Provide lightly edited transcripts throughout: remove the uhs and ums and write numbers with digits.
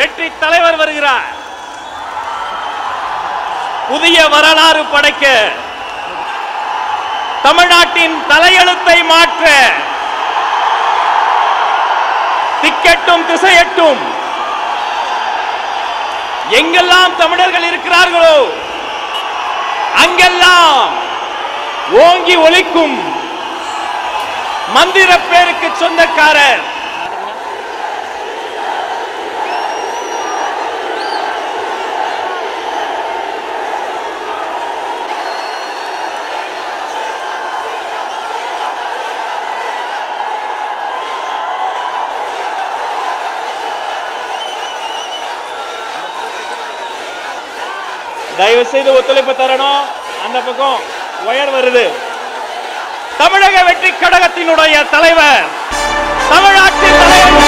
வெற்றி தலைவர் வருகிறார். புதிய வரலாறு படைக்க, தமிழ்நாட்டின் தலையெழுத்தை மாற்ற, திக்கெட்டும் திசையட்டும் எங்கெல்லாம் தமிழர்கள் இருக்கிறார்களோ அங்கெல்லாம் ஓங்கி ஒலிக்கும் மந்திர பேருக்கு சொந்தக்காரர் தயவு செய்து ஒத்துழைப்பு தரணும். அந்த பக்கம் ஒயர் வருது. தமிழக வெற்றி கழகத்தினுடைய தலைவர், தமிழ்நாட்டின் தலைவர்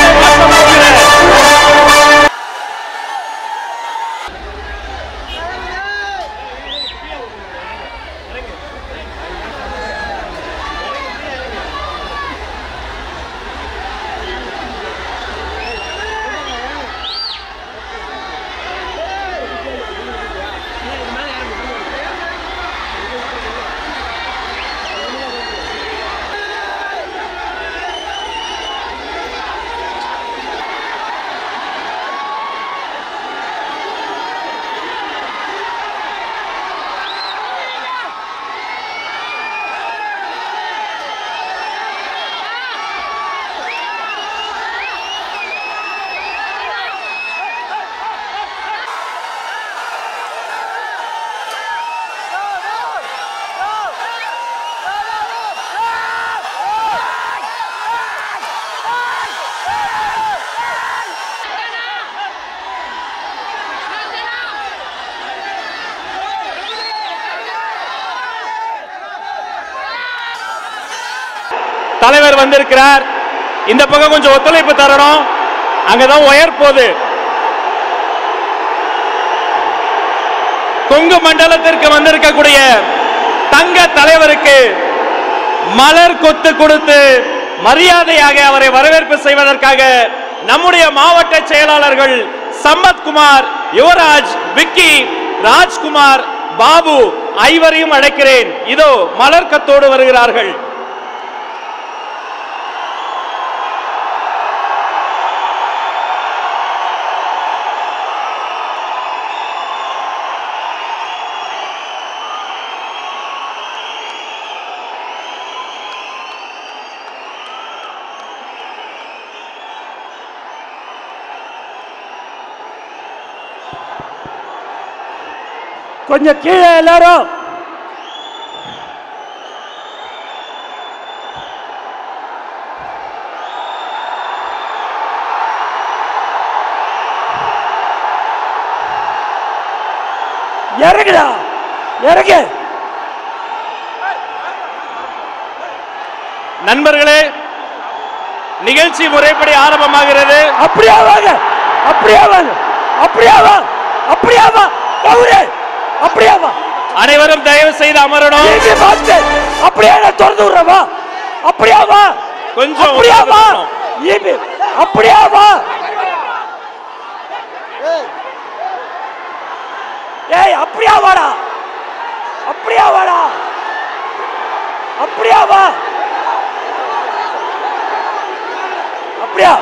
தலைவர் வந்திருக்கிறார். இந்த பக்கம் கொஞ்சம் ஒத்துழைப்பு தரணும். அங்கதான் ஒயர் போகுது. கொங்கு மண்டலத்திற்கு வந்திருக்கக்கூடிய தங்க தலைவருக்கு மலர் கொத்து கொடுத்து மரியாதையாக அவரை வரவேற்பு செய்வதற்காக நம்முடைய மாவட்ட செயலாளர்கள் சம்பத்குமார், யுவராஜ், விக்கி, ராஜ்குமார், பாபு ஐவரையும் அழைக்கிறேன். இதோ மலர் கொத்தோடு வருகிறார்கள். கொஞ்சம் கீழே எல்லாரும். இறங்குடா, இறங்கு. நண்பர்களே, நிகழ்ச்சி முறைப்படி ஆரம்பமாகிறது. அப்படியே வாங்க, அப்படியே வாங்க, அப்படியே வா, அப்படியே வா, அப்படியே வா. அனைவரும் தயவு செய்து அமரணும். அப்படியே திறந்து விடுறவா, அப்படியே வா, கொஞ்சம் அப்படியே வா, அப்படியே வா. ஏய், அப்படியே வாடா, அப்படியே வாடா, அப்படியே வா, அப்படியே.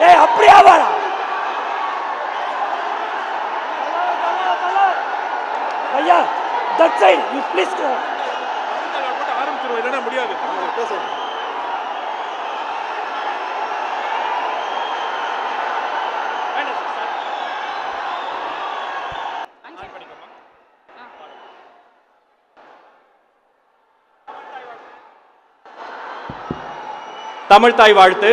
ஏய், அப்படியே வாடா. ஐயா, that side, you please go. ஆரம்பிச்சிருவோம், இல்லைன்னா முடியாது. தமிழ் தாய் வாழ்த்து.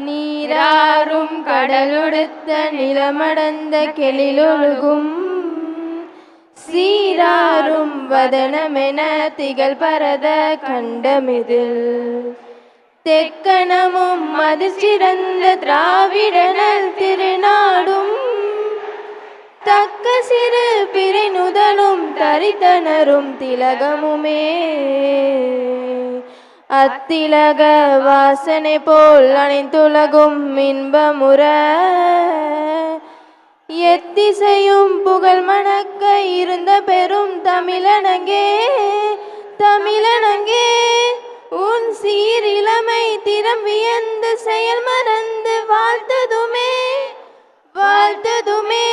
நீராறும் கடலுடுத்த நிலமடந்த கெளிலொழுகும் சீராறும் வதனமென திகழ் பரத கண்டமிதில் தெக்கணமும் மது சிறந்த திராவிடனல் திருநாடும் தக்க சிறு பிறை நுதலும் தரித்தனரும் திலகமுமே அத்திலக வாசனை போல் அனைத்துலகும் இன்பமுற எத்திசையும் புகழ் மணக்க இருந்த பெரும் தமிழனங்கே தமிழனங்கே உன் சீரிளமை திறம் வியந்து செயல் மறந்து வாழ்த்ததுமே வாழ்த்ததுமே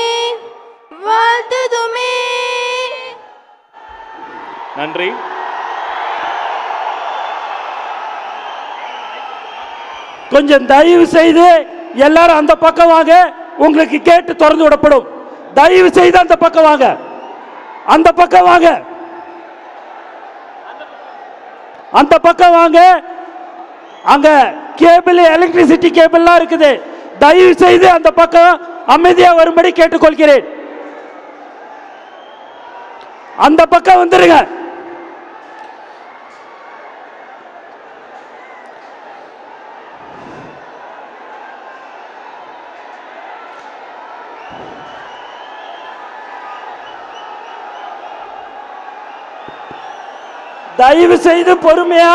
வாழ்த்ததுமே. நன்றி. கொஞ்சம் தயவு செய்து எல்லாரும் அந்த பக்கம் வாங்க, உங்களுக்கு கேட்டு திறந்து விடப்படும். தயவு செய்து அந்த பக்கம் வாங்க, அந்த பக்கம் வாங்க, அந்த பக்கம் வாங்க. அங்க கேபிள் எலக்ட்ரிசிட்டி கேபிள்லாம் இருக்குது. தயவு செய்து அந்த பக்கம் அமைதியா வரும்படி கேட்டுக்கொள்கிறேன். அந்த பக்கம் வந்துருங்க. தயவு செய்து பொறுமையா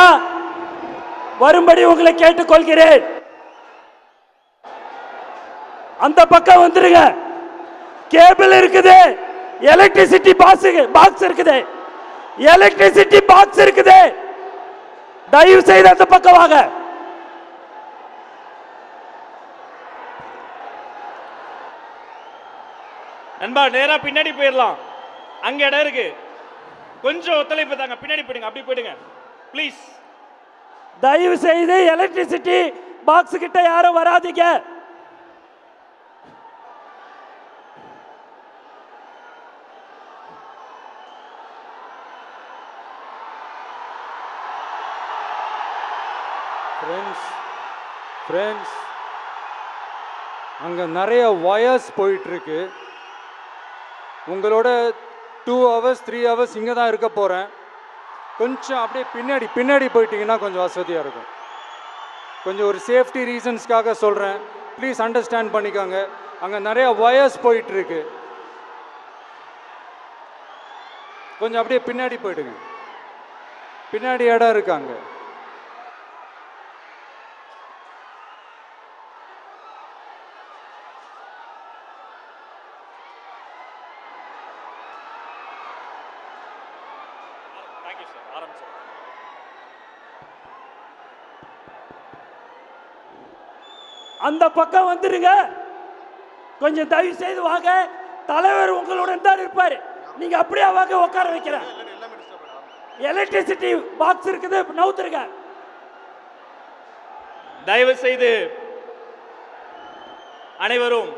வரும்படி உங்களை கேட்டுக்கொள்கிறேன். அந்த பக்கம் வந்துருங்க. கேபிள் இருக்குது, எலக்ட்ரிசிட்டி பாக்ஸ் இருக்குது, எலக்ட்ரிசிட்டி பாக்ஸ் இருக்குது. தயவு செய்து அந்த பக்கம் வாங்க. நண்பா நேரா பின்னாடி போயிடலாம், அங்க இடம் இருக்கு. கொஞ்சம் ஒத்துழைப்பு தாங்க, பின்னாடி போயிடுங்க, அப்படி போயிடுங்க ப்ளீஸ். தயவு செய்து எலக்ட்ரிசிட்டி பாக்ஸ் கிட்ட யாரும் வராதீங்க. ஃப்ரெண்ட்ஸ், அங்கே நிறைய வயர்ஸ் போயிட்டுருக்கு. உங்களோட 2 hours 3 hours இங்கே தான் இருக்க போகிறேன். கொஞ்சம் அப்படியே பின்னாடி போயிட்டீங்கன்னா கொஞ்சம் வசதியாக இருக்கும். கொஞ்சம் ஒரு சேஃப்டி ரீசன்ஸ்க்காக சொல்கிறேன், ப்ளீஸ் அண்டர்ஸ்டாண்ட் பண்ணிக்கோங்க. அங்கே நிறைய வயர்ஸ் போயிட்டுருக்கு. கொஞ்சம் அப்படியே பின்னாடி போயிடுங்க, பின்னாடி இடம் இருக்காங்க. அந்த பக்கம் வந்துருங்க. கொஞ்சம் தயவு செய்து வாங்க. தலைவர் உங்களுடன் தான் இருப்பார். நீங்க அப்படியே வாங்க, உட்கார வைக்கிறேன். எலக்ட்ரிசிட்டி பாக்ஸ் இருக்குது, நவுத்துருங்க. தயவு செய்து அனைவரும்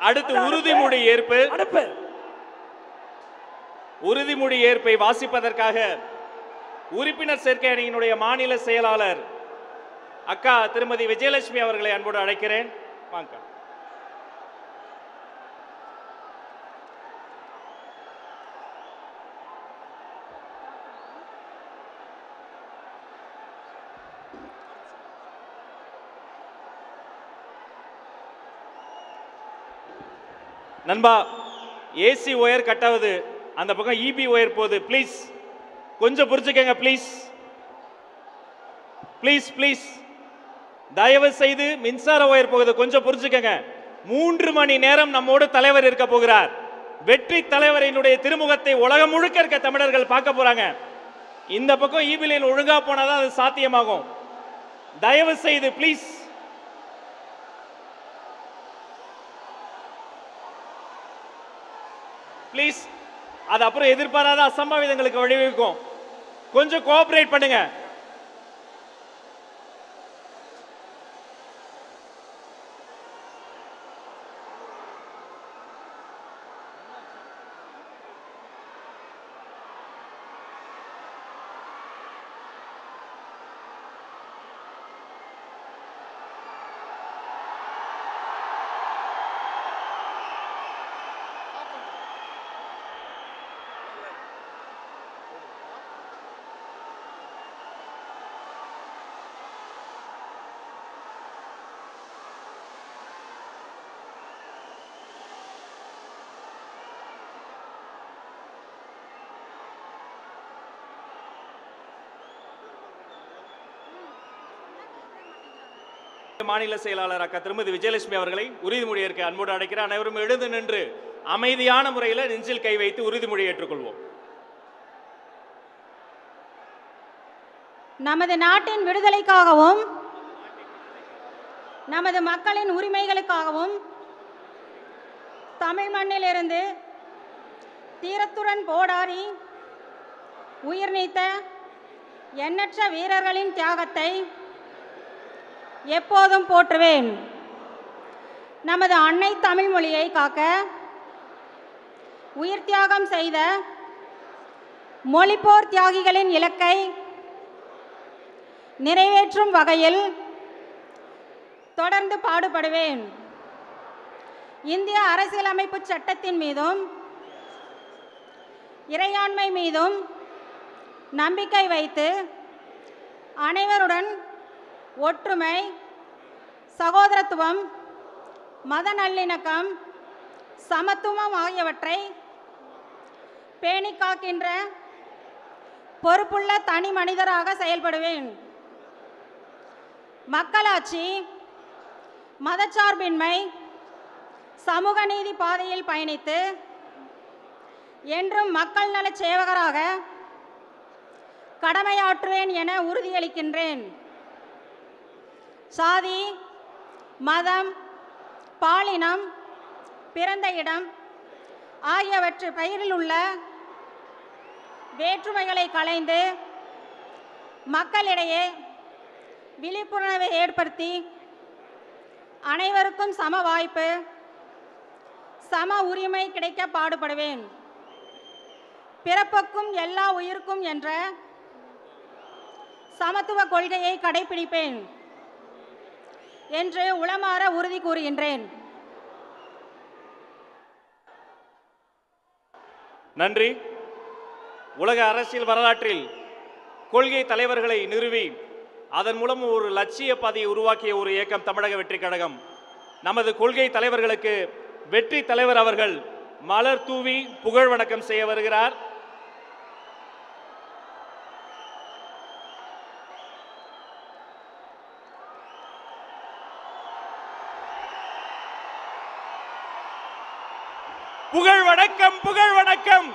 அடுத்து உறுதிமொழி ஏற்பு. உறுதிமொழி ஏற்பை வாசிப்பதற்காக உறுப்பினர் சேர்க்கை அணியினுடைய மாநில செயலாளர் அக்கா திருமதி விஜயலட்சுமி அவர்களை அன்போடு அழைக்கிறேன். வாங்க. நண்பா, ஏசி ஒயர் கட்டாவது, அந்த பக்கம் இபி ஒயர் போகுது. ப்ளீஸ் கொஞ்சம் புரிஞ்சுக்கங்க. ப்ளீஸ் ப்ளீஸ் ப்ளீஸ் தயவு செய்து மின்சார ஒயர் போகுது, கொஞ்சம் புரிஞ்சுக்கங்க. 3 மணி நேரம் நம்மோடு தலைவர் இருக்க போகிறார். வெற்றி தலைவரினுடைய திருமுகத்தை உலகம் முழுக்க இருக்க தமிழர்கள் பார்க்க போறாங்க. இந்த பக்கம் இபி லைன் ஒழுங்கா போனாதான் அது சாத்தியமாகும். தயவு செய்து ப்ளீஸ் ப்ளீஸ், அது அப்புறம் எதிர்பாராத அசம்பாவிதங்களுக்கு வழிவகுக்கும். கொஞ்சம் கோஆபரேட் பண்ணுங்க. மாநில செயலாளர் அக்கா திருமதி விஜயலட்சுமி அவர்களை உறுதிமொழி ஏற்க அன்போடு அழைக்கிறேன். அனைவரும் எழுந்து நின்று அமைதியான முறையில் நெஞ்சில் கை வைத்து உறுதிமொழி ஏற்றுக்கொள்வோம். நமது நாட்டின் விடுதலைக்காகவும் நமது மக்களின் உரிமைகளுக்காகவும் தமிழ் மண்ணிலிருந்து தீரத்துடன் போராடி உயிர் நீத்த எண்ணற்ற வீரர்களின் தியாகத்தை எப்போதும் போற்றுவேன். நமது அன்னை தமிழ் மொழியை காக்க உயிர் தியாகம் செய்த மொழிப்போர் தியாகிகளின் இலக்கை நிறைவேற்றும் வகையில் தொடர்ந்து பாடுபடுவேன். இந்திய அரசியலமைப்பு சட்டத்தின் மீதும் இறையாண்மை மீதும் நம்பிக்கை வைத்து அனைவருடன் ஒற்றுமை, சகோதரத்துவம், மத நல்லிணக்கம், சமத்துவம் ஆகியவற்றை பேணி காக்கின்ற பொறுப்புள்ள தனி மனிதராக செயல்படுவேன். மக்களாட்சி, மதச்சார்பின்மை, சமூக நீதி பாதையில் பயணித்து என்றும் மக்கள் நலச் சேவகராக கடமையாற்றுவேன் என உறுதியளிக்கின்றேன். சாதி, மதம், பாலினம், பிறந்த இடம் ஆகியவற்று பெயரில் உள்ள வேற்றுமைகளை களைந்து மக்களிடையே விழிப்புணர்வை ஏற்படுத்தி அனைவருக்கும் சம வாய்ப்பு, சம உரிமை கிடைக்க பாடுபடுவேன். பிறப்புக்கும் எல்லா உயிருக்கும் என்ற சமத்துவ கொள்கையை கடைபிடிப்பேன் என்று உளமாற உறுதி கூறுகின்றேன். நன்றி. உலக அரசியல் வரலாற்றில் கொள்கை தலைவர்களை நிறுவி அதன் மூலம் ஒரு லட்சிய பாதையை உருவாக்கிய ஒரு இயக்கம் தமிழக வெற்றி கழகம். நமது கொள்கை தலைவர்களுக்கு வெற்றி தலைவர் அவர்கள் மலர் தூவி புகழ் வணக்கம் செய்ய வருகிறார். புகழ் வணக்கம், புகழ் வணக்கம்.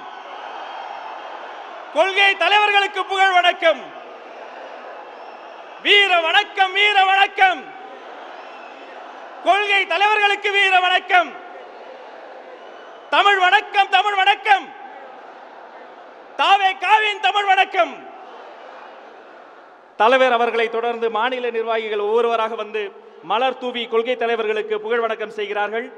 கொள்கை தலைவர்களுக்கு புகழ் வணக்கம். வீர வணக்கம், வீர வணக்கம். கொள்கை தலைவர்களுக்கு வீர வணக்கம். தமிழ் வணக்கம், தமிழ் வணக்கம். தாவேகாவின் தமிழ் வணக்கம். தலைவர் அவர்களை தொடர்ந்து மாநில நிர்வாகிகள் ஒவ்வொருவராக வந்து மலர் தூவி கொள்கை தலைவர்களுக்கு புகழ் வணக்கம் செய்கிறார்கள்.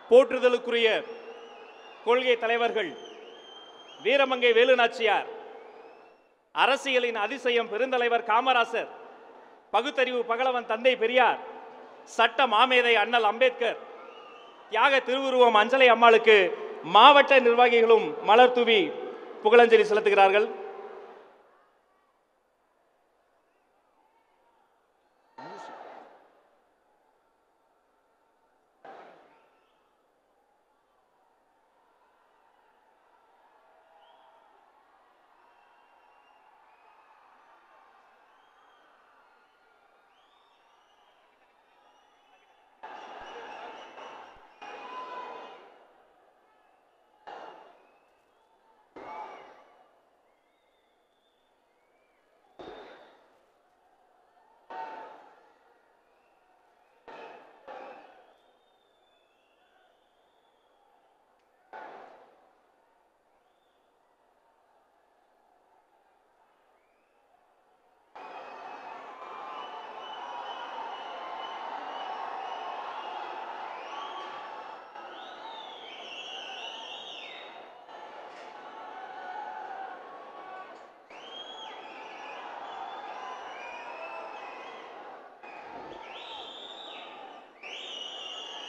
போற்றுதலுக்குரிய கொள்கை தலைவர்கள் வீரமங்கை வேலு நாச்சியார், அரசியலின் அதிசயம் பெருந்தலைவர் காமராசர், பகுத்தறிவு பகலவன் தந்தை பெரியார், சட்ட மாமேதை அண்ணல் அம்பேத்கர், தியாக திருவுருவம் அஞ்சலை அம்மாளுக்கு மாவட்ட நிர்வாகிகளும் மலர் தூவி புகழஞ்சலி செலுத்துகிறார்கள்.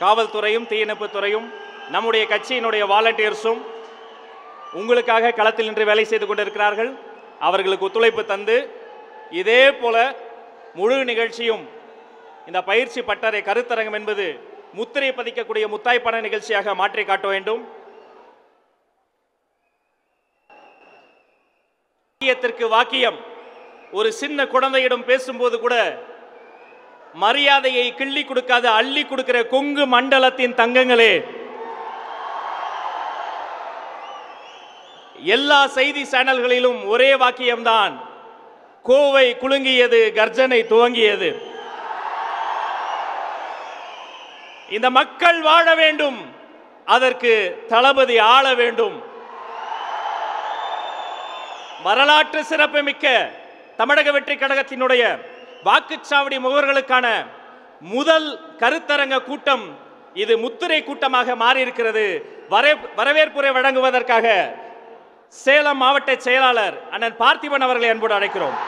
காவல்துறையும் தீயணைப்புத் துறையும் நம்முடைய கட்சியினுடைய வாலண்டியர்ஸும் உங்களுக்காக களத்தில் நின்று வேலை செய்து கொண்டிருக்கிறார்கள். அவர்களுக்கு ஒத்துழைப்பு தந்து இதே போல முழு நிகழ்ச்சியும் இந்த பயிற்சி பட்டறை கருத்தரங்கம் என்பது முத்திரை பதிக்கக்கூடிய முத்தாய்ப்பான நிகழ்ச்சியாக மாற்றி காட்ட வேண்டும். வாக்கியத்திற்கு வாக்கியம் ஒரு சின்ன குழந்தையிடம் பேசும்போது கூட மரியாதையை கிள்ளி கொடுக்காத அள்ளி கொடுக்கிற கொங்கு மண்டலத்தின் தங்கங்களே, எல்லா செய்தி சேனல்களிலும் ஒரே வாக்கியம்தான், கோவை குலுங்கியது, கர்ஜனை துவங்கியது. இந்த மக்கள் வாழ வேண்டும், அதற்கு தளபதி ஆள வேண்டும். வரலாற்று சிறப்புமிக்க தமிழக வெற்றி கழகத்தினுடைய வாக்குச்சாவடி முகவர்களுக்கான முதல் கருத்தரங்க கூட்டம் இது முத்திரை கூட்டமாக மாறியிருக்கிறது. வரவேற்புரை வழங்குவதற்காக சேலம் மாவட்ட செயலாளர் அண்ணன் பார்த்திபன் அவர்களை அன்போடு அழைக்கிறோம்.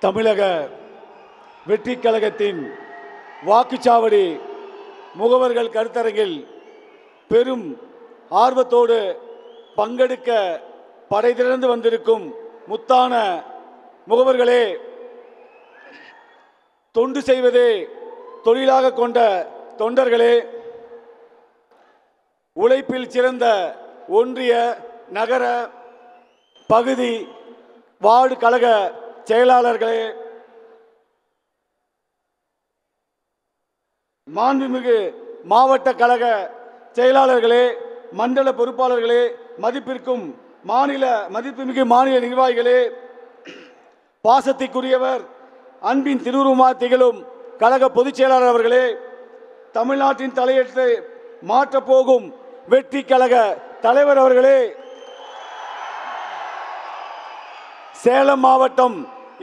தமிழக வெற்றி கழகத்தின் வாக்குச்சாவடி முகவர்கள் கருத்தரங்கில் பெரும் ஆர்வத்தோடு பங்கெடுக்க படை திரண்டு வந்திருக்கும் முத்தான முகவர்களே, தொண்டு செய்வதே தொழிலாக கொண்ட தொண்டர்களே, உழைப்பில் சிறந்த ஒன்றிய நகர பகுதி வார்டு கழக செயலாளர்களே, மாண்புமிகு மாவட்ட கழக செயலாளர்களே, மண்டல பொறுப்பாளர்களே, மதிப்புமிகு மாநில நிர்வாகிகளே, பாசத்திற்குரியவர் அன்பின் திருவுருவமா திகழும் கழக பொதுச் செயலாளர் அவர்களே, தமிழ்நாட்டின் தலையெழுத்தை மாற்றப்போகும் வெற்றி கழக தலைவர் அவர்களே, சேலம் மாவட்டம்,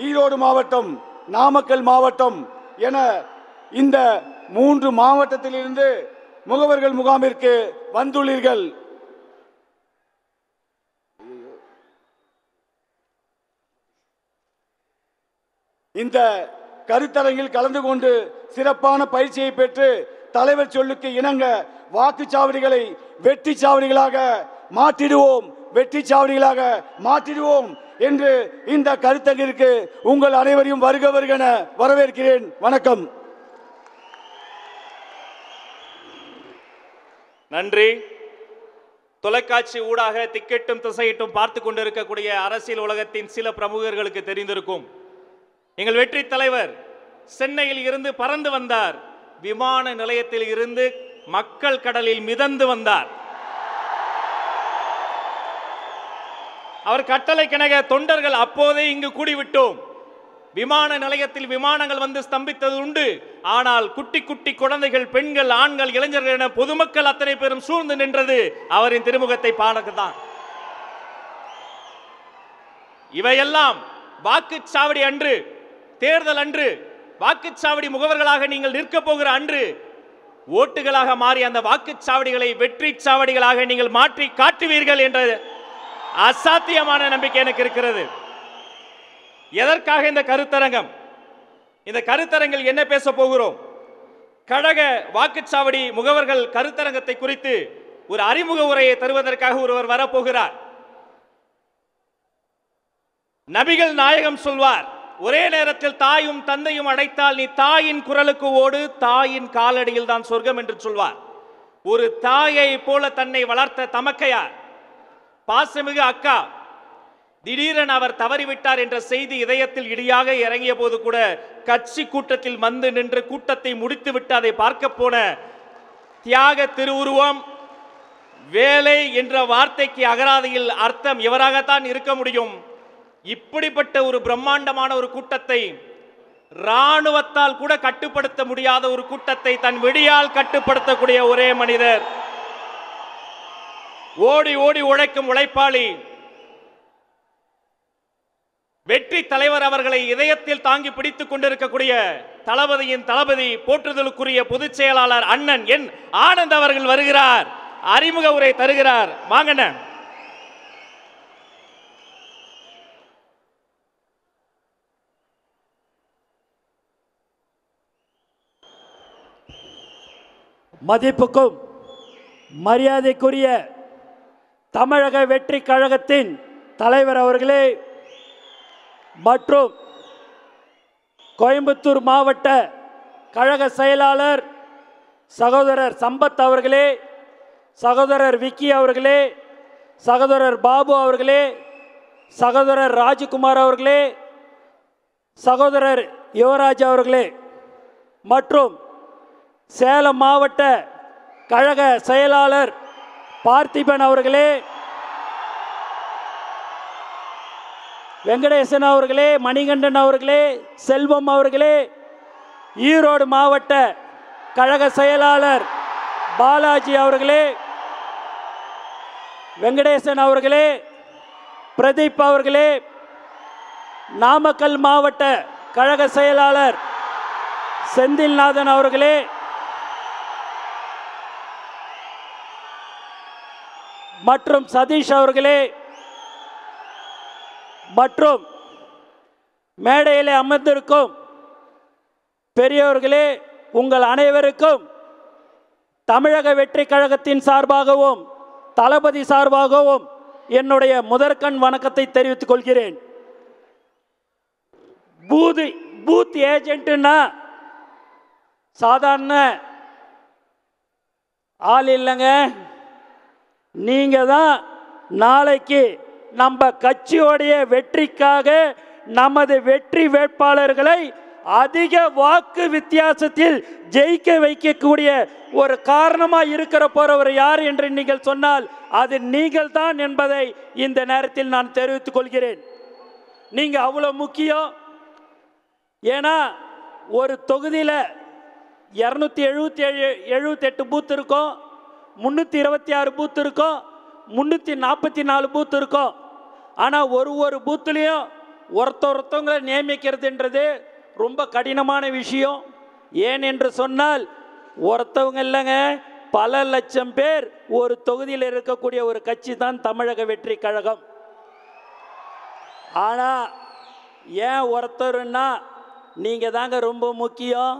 ஈரோடு மாவட்டம், நாமக்கல் மாவட்டம் என இந்த 3 மாவட்டத்திலிருந்து முகவர்கள் முகாமிற்கு வந்துள்ளீர்கள். இந்த கருத்தரங்கில் கலந்து கொண்டு சிறப்பான பயிற்சியை பெற்று தலைவர் சொல்லுக்கு இணங்க வாக்குச்சாவடிகளை வெற்றி சாவடிகளாக மாற்றிடுவோம் என்று இந்த கருத்தரங்கிற்கு உங்கள் அனைவரையும் வருக வருகென வரவேற்கிறேன். வணக்கம். நன்றி. தொலைக்காட்சி ஊடாக திக்கெட்டும் திசையிட்டும் பார்த்து கொண்டிருக்கக்கூடிய அரசியல் உலகத்தின் சில பிரமுகர்களுக்கு தெரிந்திருக்கும், எங்கள் வெற்றி தலைவர் சென்னையில் இருந்து பறந்து வந்தார், விமான நிலையத்தில் இருந்து மக்கள் கடலில் மிதந்து வந்தார். அவர் கட்டளை கிணக தொண்டர்கள் அப்போதே இங்கு கூடிவிட்டோம். விமான நிலையத்தில் விமானங்கள் வந்து ஸ்தம்பித்தது உண்டு. ஆனால் குட்டி குட்டி குழந்தைகள், பெண்கள், ஆண்கள், இளைஞர்கள் என பொதுமக்கள் அத்தனை பேரும் சூழ்ந்து நின்றது அவரின் திருமுகத்தை பாடத்தான். இவையெல்லாம் வாக்குச்சாவடி அன்று, தேர்தல் அன்று, வாக்குச்சாவடி முகவர்களாக நீங்கள் நிற்க போகிற அன்று ஓட்டுகளாக மாறி அந்த வாக்குச்சாவடிகளை வெற்றி சாவடிகளாக நீங்கள் மாற்றி காட்டுவீர்கள் என்ற அசாத்தியமான நம்பிக்கை எனக்கு இருக்கிறது. எதற்காக இந்த கருத்தரங்கம்? இந்த கருத்தரங்கில் என்ன பேச போகிறோம்? கழக வாக்குச்சாவடி முகவர்கள் கருத்தரங்கத்தை குறித்து ஒரு அறிமுக உரையை தருவதற்காக ஒருவர் வரப்போகிறார். நபிகள் நாயகம் சொல்வார், ஒரே நேரத்தில் தாயும் தந்தையும் அடைத்தால் நீ தாயின் குரலுக்கு ஓடு, தாயின் காலடியில் தான் சொர்க்கம் என்று சொல்வார். ஒரு தாயை போல தன்னை வளர்த்த தமக்கையார், பாசமிகு அக்கா, திடீரென அவர் தவறிவிட்டார் என்ற செய்தி இதயத்தில் இடியாக இறங்கிய போது கூட கட்சி கூட்டத்தில் வந்து நின்று கூட்டத்தை முடித்துவிட்டு அதை பார்க்க போன தியாக திருவுருவம், வேலை என்ற வார்த்தைக்கு அகராதியில் அர்த்தம் இவராகத்தான் இருக்க முடியும். இப்படிப்பட்ட ஒரு பிரம்மாண்டமான ஒரு கூட்டத்தை, இராணுவத்தால் கூட கட்டுப்படுத்த முடியாத ஒரு கூட்டத்தை தன் விடியால் கட்டுப்படுத்தக்கூடிய ஒரே மனிதர், ஓடி ஓடி உழைக்கும் உழைப்பாளி, வெற்றி தலைவர் அவர்களை இதயத்தில் தாங்கி பிடித்துக் கொண்டிருக்கக்கூடிய தளபதியின் தளபதி போற்றுதலுக்குரிய பொதுச் செயலாளர் அண்ணன் என் ஆனந்த் அவர்கள் வருகிறார். அறிமுக உரை தருகிறார். வாங்கண்ண. மதிப்புக்கும் மரியாதைக்குரிய தமிழக வெற்றி கழகத்தின் தலைவர் அவர்களே மற்றும் கோயம்புத்தூர் மாவட்ட கழக செயலாளர் சகோதரர் சம்பத் அவர்களே, சகோதரர் விக்கி அவர்களே, சகோதரர் பாபு அவர்களே, சகோதரர் ராஜகுமார் அவர்களே, சகோதரர் யுவராஜ் அவர்களே மற்றும் சேலம் மாவட்ட கழக செயலாளர் பார்த்திபன் அவர்களே, வெங்கடேசன் அவர்களே, மணிகண்டன் அவர்களே, செல்வம் அவர்களே, ஈரோடு மாவட்ட கழக செயலாளர் பாலாஜி அவர்களே, வெங்கடேசன் அவர்களே, பிரதீப் அவர்களே, நாமக்கல் மாவட்ட கழக செயலாளர் செந்தில்நாதன் அவர்களே, மற்றும் சதீஷ் அவர்களே, மற்றும் மேடையில் அமர்ந்திருக்கும் பெரியவர்களே, உங்கள் அனைவருக்கும் தமிழக வெற்றி கழகத்தின் சார்பாகவும் தளபதி சார்பாகவும் என்னுடைய முதற்கண் வணக்கத்தை தெரிவித்துக் கொள்கிறேன். பூத் ஏஜென்ட்னா சாதாரண ஆள் இல்லைங்க. நீங்க தான் நாளைக்கு நம்ம கட்சியோடைய வெற்றிக்காக நமது வெற்றி வேட்பாளர்களை அதிக வாக்கு வித்தியாசத்தில் ஜெயிக்க வைக்கக்கூடிய ஒரு காரணமா இருக்கிற போறவர் யார் என்று நீங்கள் சொன்னால் அது நீங்கள் தான் என்பதை இந்த நேரத்தில் நான் தெரிவித்துக் கொள்கிறேன். நீங்க அவ்வளவு முக்கியம். ஏன்னா ஒரு தொகுதியில் 278 பூத் இருக்கும், 326 பூத் இருக்கும், 344 பூத் இருக்கும். ஆனால் ஒரு பூத்துலேயும் ஒருத்தவங்களை நியமிக்கிறதுன்றது ரொம்ப கடினமான விஷயம். ஏன் என்று சொன்னால் ஒருத்தவங்க இல்லைங்க, பல லட்சம் பேர் ஒரு தொகுதியில் இருக்கக்கூடிய ஒரு கட்சி தான் தமிழக வெற்றி கழகம். ஆனால் ஏன் ஒருத்தருன்னா நீங்கள் தாங்க ரொம்ப முக்கியம்.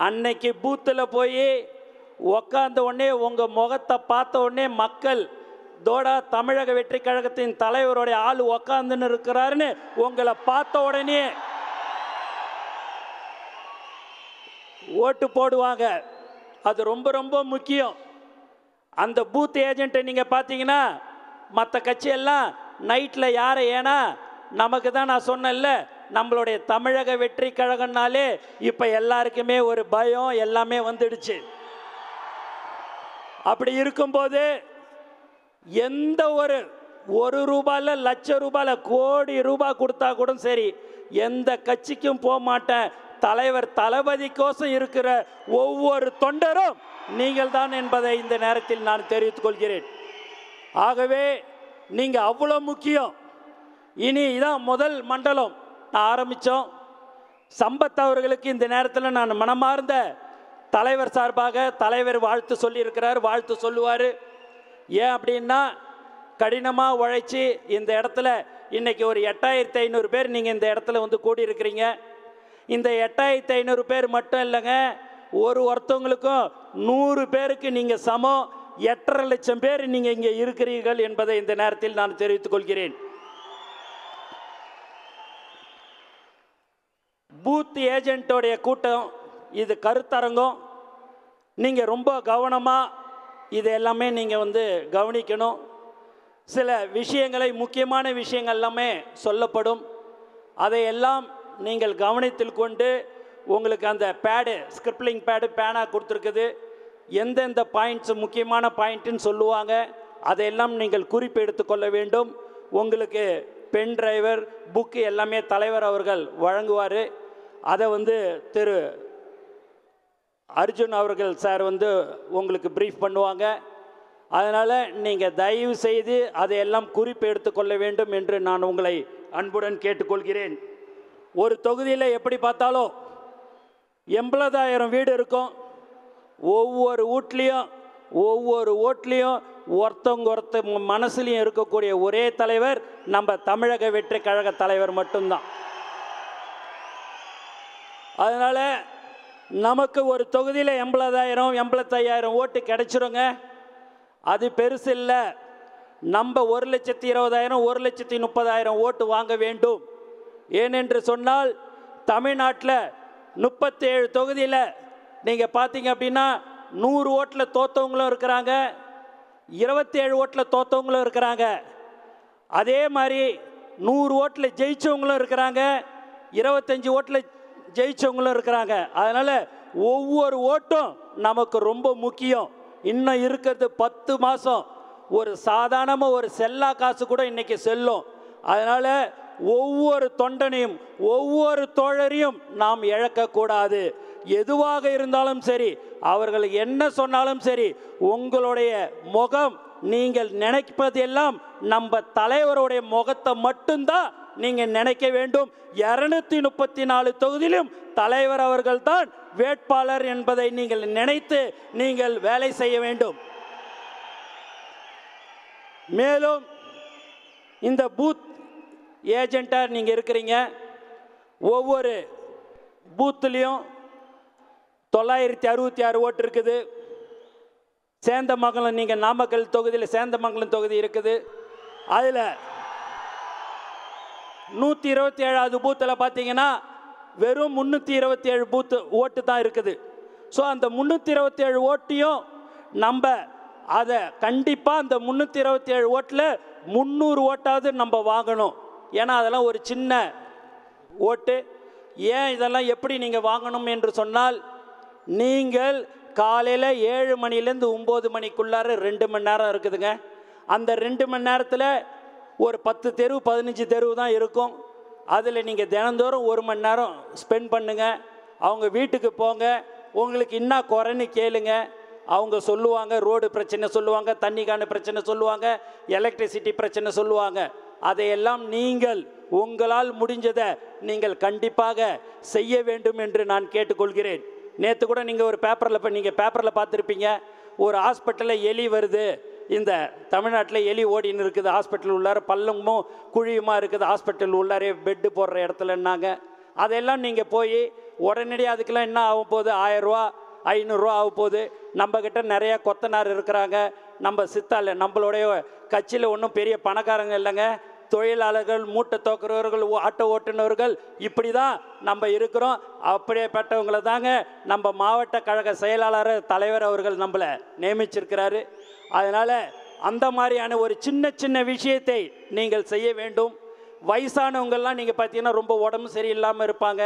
அன்னைக்கு பூத்தில் போய் உக்காந்த உடனே உங்கள் முகத்தை பார்த்த உடனே மக்கள் தோடா தமிழக வெற்றி கழகத்தின் தலைவருடைய ஆள் உக்காந்துன்னு இருக்கிறாருன்னு உங்களை பார்த்த உடனே ஓட்டு போடுவாங்க. அது ரொம்ப ரொம்ப முக்கியம். அந்த பூத் ஏஜென்ட்டை நீங்கள் பார்த்தீங்கன்னா மற்ற கட்சியெல்லாம் நைட்டில் யாரை, ஏன்னா நமக்கு தான் நான் சொன்னேன்ல, நம்மளுடைய தமிழக வெற்றி கழகம்னாலே இப்போ எல்லாருக்குமே ஒரு பயம் எல்லாமே வந்துடுச்சு. அப்படி இருக்கும்போது எந்த ஒரு ரூபாயில் லட்சம் ரூபாயில் கோடி ரூபாய் கொடுத்தா கூட சரி எந்த கட்சிக்கும் போக மாட்டேன். தலைவர் தளபதிக்கோசம் இருக்கிற ஒவ்வொரு தொண்டரும் நீங்கள் தான் என்பதை இந்த நேரத்தில் நான் தெரிவித்துக் கொள்கிறேன். ஆகவே நீங்கள் அவ்வளோ முக்கியம். இனி இதான் முதல் மண்டலம் நான் ஆரம்பித்தோம். சம்பத் அவர்களுக்கு இந்த நேரத்தில் நான் மனமார்ந்த தலைவர் சார்பாக தலைவர் வாழ்த்து சொல்லியிருக்கிறார், வாழ்த்து சொல்லுவார். ஏன் அப்படின்னா கடினமாக உழைச்சி இந்த இடத்துல இன்றைக்கி ஒரு 8500 பேர் நீங்கள் இந்த இடத்துல வந்து கூடியிருக்கிறீங்க. இந்த 8500 பேர் மட்டும் இல்லைங்க, ஒருத்தவங்களுக்கும் 100 பேருக்கு நீங்கள் சமம். 8.5 லட்சம் பேர் நீங்கள் இங்கே இருக்கிறீர்கள் என்பதை இந்த நேரத்தில் நான் தெரிவித்துக் கொள்கிறேன். பூத் ஏஜென்ட்டோடைய கூட்டம் இது கருத்தரங்கம். நீங்கள் ரொம்ப கவனமாக இது எல்லாமே நீங்கள் வந்து கவனிக்கணும். சில விஷயங்களை, முக்கியமான விஷயங்கள் எல்லாமே சொல்லப்படும். அதையெல்லாம் நீங்கள் கவனத்தில் கொண்டு உங்களுக்கு அந்த பேடு, ஸ்கிரிப்லிங் பேடு, பேனா கொடுத்துருக்குது. எந்தெந்த பாயிண்ட்ஸ் முக்கியமான பாயிண்ட்டுன்னு சொல்லுவாங்க, அதையெல்லாம் நீங்கள் குறிப்பு எடுத்துக்கொள்ள வேண்டும். உங்களுக்கு பென் டிரைவர், புக்கு எல்லாமே தலைவர் அவர்கள் வழங்குவார். அதை வந்து திரு அர்ஜுன் அவர்கள் சார் வந்து உங்களுக்கு ப்ரீஃப் பண்ணுவாங்க. அதனால் நீங்கள் தயவு செய்து அதையெல்லாம் குறிப்பு எடுத்துக்கொள்ள வேண்டும் என்று நான் உங்களை அன்புடன் கேட்டுக்கொள்கிறேன். ஒரு தொகுதியில் எப்படி பார்த்தாலும் 80,000 வீடு இருக்கும். ஒவ்வொரு வீட்லேயும் ஒவ்வொரு ஓட்லேயும் ஒருத்தவங்க மனசுலையும் இருக்கக்கூடிய ஒரே தலைவர் நம்ம தமிழக வெற்றி கழக தலைவர் மட்டும்தான். அதனால் நமக்கு ஒரு தொகுதியில் 80,000 85,000 ஓட்டு கிடைச்சிருங்க. அது பெருசு இல்லை. நம்ம 1,20,000 1,30,000 ஓட்டு வாங்க வேண்டும். ஏனென்று சொன்னால் தமிழ்நாட்டில் 37 தொகுதியில் நீங்கள் பார்த்தீங்க அப்படின்னா 100 ஓட்டில் தோற்றவங்களும் இருக்கிறாங்க, 27 ஓட்டில் தோற்றவங்களும் இருக்கிறாங்க. அதே மாதிரி 100 ஓட்டில் ஜெயிச்சவங்களும் இருக்கிறாங்க, 25 ஓட்டில் ஜெயிச்சவங்களும் இருக்கிறாங்க. அதனால் ஒவ்வொரு ஓட்டும் நமக்கு ரொம்ப முக்கியம். இன்னும் இருக்கிறது 10 மாதம். ஒரு சாதாரணமாக ஒரு செல்லா காசு கூட இன்றைக்கி செல்லும். அதனால் ஒவ்வொரு தொண்டனையும் ஒவ்வொரு தோழரையும் நாம் இழக்கக்கூடாது. எதுவாக இருந்தாலும் சரி, அவர்கள் என்ன சொன்னாலும் சரி, உங்களுடைய முகம் நீங்கள் நினைப்பதெல்லாம் நம்ம தலைவருடைய முகத்தை மட்டும்தான் நீங்கள் நினைக்க வேண்டும். 234 தொகுதியிலும் தலைவர் அவர்கள்தான் வேட்பாளர் என்பதை நீங்கள் நினைத்து நீங்கள் வேலை செய்ய வேண்டும். மேலும் இந்த பூத் ஏஜெண்டாக நீங்கள் இருக்கிறீங்க. ஒவ்வொரு பூத்துலேயும் 966 ஓட்டு இருக்குது. சேந்தமங்கலம், நீங்கள் நாமக்கல் தொகுதியில் சேந்தமங்கலம் தொகுதி இருக்குது. அதில் 127வது பூத்தில் பார்த்தீங்கன்னா வெறும் 327 பூத்து ஓட்டு தான் இருக்குது. ஸோ அந்த 327 ஓட்டையும் நம்ம அதை கண்டிப்பாக அந்த 327 ஓட்டில் 300 ஓட்டாவது நம்ம வாங்கணும். ஏன்னா அதெல்லாம் ஒரு சின்ன ஓட்டு. ஏன் இதெல்லாம் எப்படி நீங்கள் வாங்கணும் என்று சொன்னால், நீங்கள் காலையில் 7 மணிலேருந்து 9 மணிக்குள்ளார 2 மணி நேரம் இருக்குதுங்க. அந்த 2 மணி நேரத்தில் ஒரு 10 தெரு 15 தெரு தான் இருக்கும். அதில் நீங்கள் தினந்தோறும் 1 மணி நேரம் ஸ்பெண்ட் பண்ணுங்கள். அவங்க வீட்டுக்கு போங்க, உங்களுக்கு என்ன குறைன்னு கேளுங்க. அவங்க சொல்லுவாங்க, ரோடு பிரச்சனை சொல்லுவாங்க, தண்ணிக்கான பிரச்சனை சொல்லுவாங்க, எலக்ட்ரிசிட்டி பிரச்சனை சொல்லுவாங்க. அதையெல்லாம் நீங்கள் உங்களால் முடிஞ்சதை நீங்கள் கண்டிப்பாக செய்ய வேண்டும் என்று நான் கேட்டுக்கொள்கிறேன். நேற்று கூட நீங்கள் ஒரு பேப்பரில் பார்த்துருப்பீங்க, ஒரு ஹாஸ்பிட்டலில் எலி வருது. இந்த தமிழ்நாட்டில் எலி ஓடின்னு இருக்குது. ஹாஸ்பிட்டல் உள்ளார பள்ளமும் குழியுமா இருக்குது. ஹாஸ்பிட்டல் உள்ளாரே பெட்டு போடுற இடத்துலன்னாங்க. அதெல்லாம் நீங்கள் போய் உடனடியாக அதுக்கெல்லாம் என்ன ஆகும் போகுது, 1000 ரூபா 500 ரூபா ஆக போகுது. நம்மக்கிட்ட நிறைய கொத்தனார் இருக்கிறாங்க. நம்ம சித்தால நம்மளுடைய கட்சியில் ஒன்றும் பெரிய பணக்காரங்க இல்லைங்க. தொழிலாளர்கள், மூட்டை தோக்குறவர்கள், ஆட்டோ ஓட்டுநர்கள், இப்படி தான் நம்ம இருக்கிறோம். அப்படியேப்பட்டவங்களை தாங்க நம்ம மாவட்ட கழக செயலாளர் தலைவர் அவர்கள் நம்மளை நியமிச்சிருக்கிறாரு. அதனால் அந்த மாதிரியான ஒரு சின்ன சின்ன விஷயத்தை நீங்கள் செய்ய வேண்டும். வயசானவங்கள்லாம் நீங்கள் பார்த்தீங்கன்னா ரொம்ப உடம்பு சரியில்லாமல் இருப்பாங்க.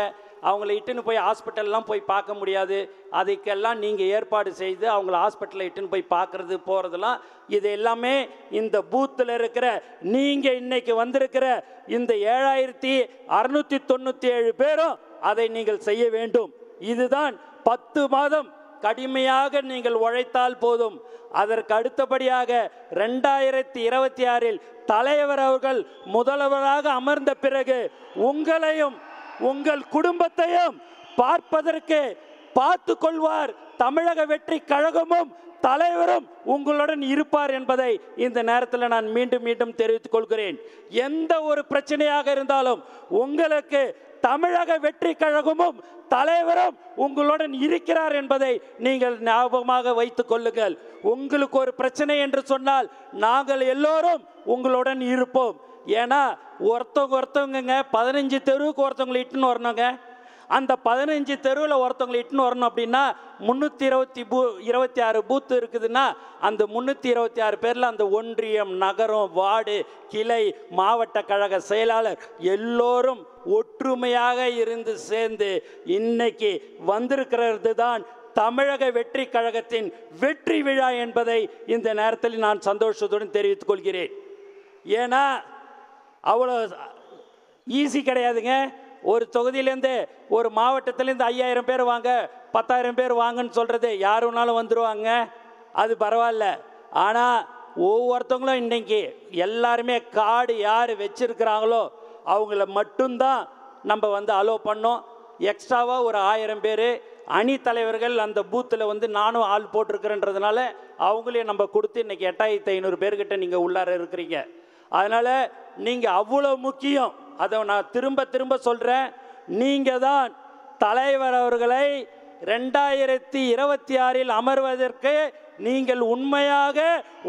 அவங்கள இட்டுன்னு போய் ஹாஸ்பிட்டல்லாம் போய் பார்க்க முடியாது. அதுக்கெல்லாம் நீங்கள் ஏற்பாடு செய்து அவங்கள ஹாஸ்பிட்டலில் இட்டுன்னு போய் பார்க்குறது போகிறதுலாம், இது எல்லாமே இந்த பூத்தில் இருக்கிற நீங்கள் இன்றைக்கி வந்திருக்கிற இந்த 7697 பேரும் அதை நீங்கள் செய்ய வேண்டும். இதுதான் 10 மாதம் கடுமையாக நீங்கள் உழைத்தால் போதும். அதற்கு அடுத்தபடியாக 2026 தலைவர் அவர்கள் முதல்வராக அமர்ந்த பிறகு உங்களையும் உங்கள் குடும்பத்தையும் பார்ப்பதற்கு பார்த்து கொள்வார். தமிழக வெற்றி கழகமும் தலைவரும் உங்களுடன் இருப்பார் என்பதை இந்த நேரத்தில் நான் மீண்டும் மீண்டும் தெரிவித்துக் கொள்கிறேன். எந்த ஒரு பிரச்சனையாக இருந்தாலும் உங்களுக்கு தமிழக வெற்றி கழகமும் தலைவரும் உங்களுடன் இருக்கிறார் என்பதை நீங்கள் ஞாபகமாக வைத்துக் கொள்ளுங்கள். உங்களுக்கு ஒரு பிரச்சனை என்று சொன்னால் நாங்கள் எல்லோரும் உங்களுடன் இருப்போம். ஏன்னா ஒருத்தவங்க 15 தெருவுக்கு ஒருத்தவங்களை இட்டுன்னு வரணுங்க. அந்த 15 தெருவில் ஒருத்தவங்களை இட்டுன்னு வரணும் அப்படின்னா 326 பூத்து இருக்குதுன்னா அந்த 326 பேரில் அந்த ஒன்றியம், நகரம், வார்டு, கிளை, மாவட்ட கழக செயலாளர் எல்லோரும் ஒற்றுமையாக இருந்து சேர்ந்து இன்னைக்கு வந்திருக்கிறது தான் தமிழக வெற்றி கழகத்தின் வெற்றி விழா என்பதை இந்த நேரத்தில் நான் சந்தோஷத்துடன் தெரிவித்துக் கொள்கிறேன். ஏன்னா அவ்வளோ ஈஸி கிடையாதுங்க. ஒரு தொகுதியிலேருந்து ஒரு மாவட்டத்திலேருந்து 5000 பேர் வாங்க, 10,000 பேர் வாங்கன்னு சொல்கிறது யாருனாலும் வந்துடுவாங்க, அது பரவாயில்ல. ஆனால் ஒவ்வொருத்தவங்களும் இன்றைக்கி எல்லாருமே கார்டு யார் வச்சுருக்கிறாங்களோ அவங்கள மட்டும்தான் நம்ம வந்து அலோவ் பண்ணோம். எக்ஸ்ட்ராவாக ஒரு 1000 பேர் அணி தலைவர்கள் அந்த பூத்தில் வந்து நானும் ஆள் போட்டிருக்கிறேன்றதுனால அவங்களையும் நம்ம கொடுத்து இன்றைக்கி 8500 பேர்கிட்ட நீங்கள் உள்ளார இருக்கிறீங்க. அதனால் நீங்கள் அவ்வளோ முக்கியம். அதை நான் திரும்ப திரும்ப சொல்கிறேன். நீங்கள் தான் தலைவர் அவர்களை 2026 அமர்வதற்கு நீங்கள் உண்மையாக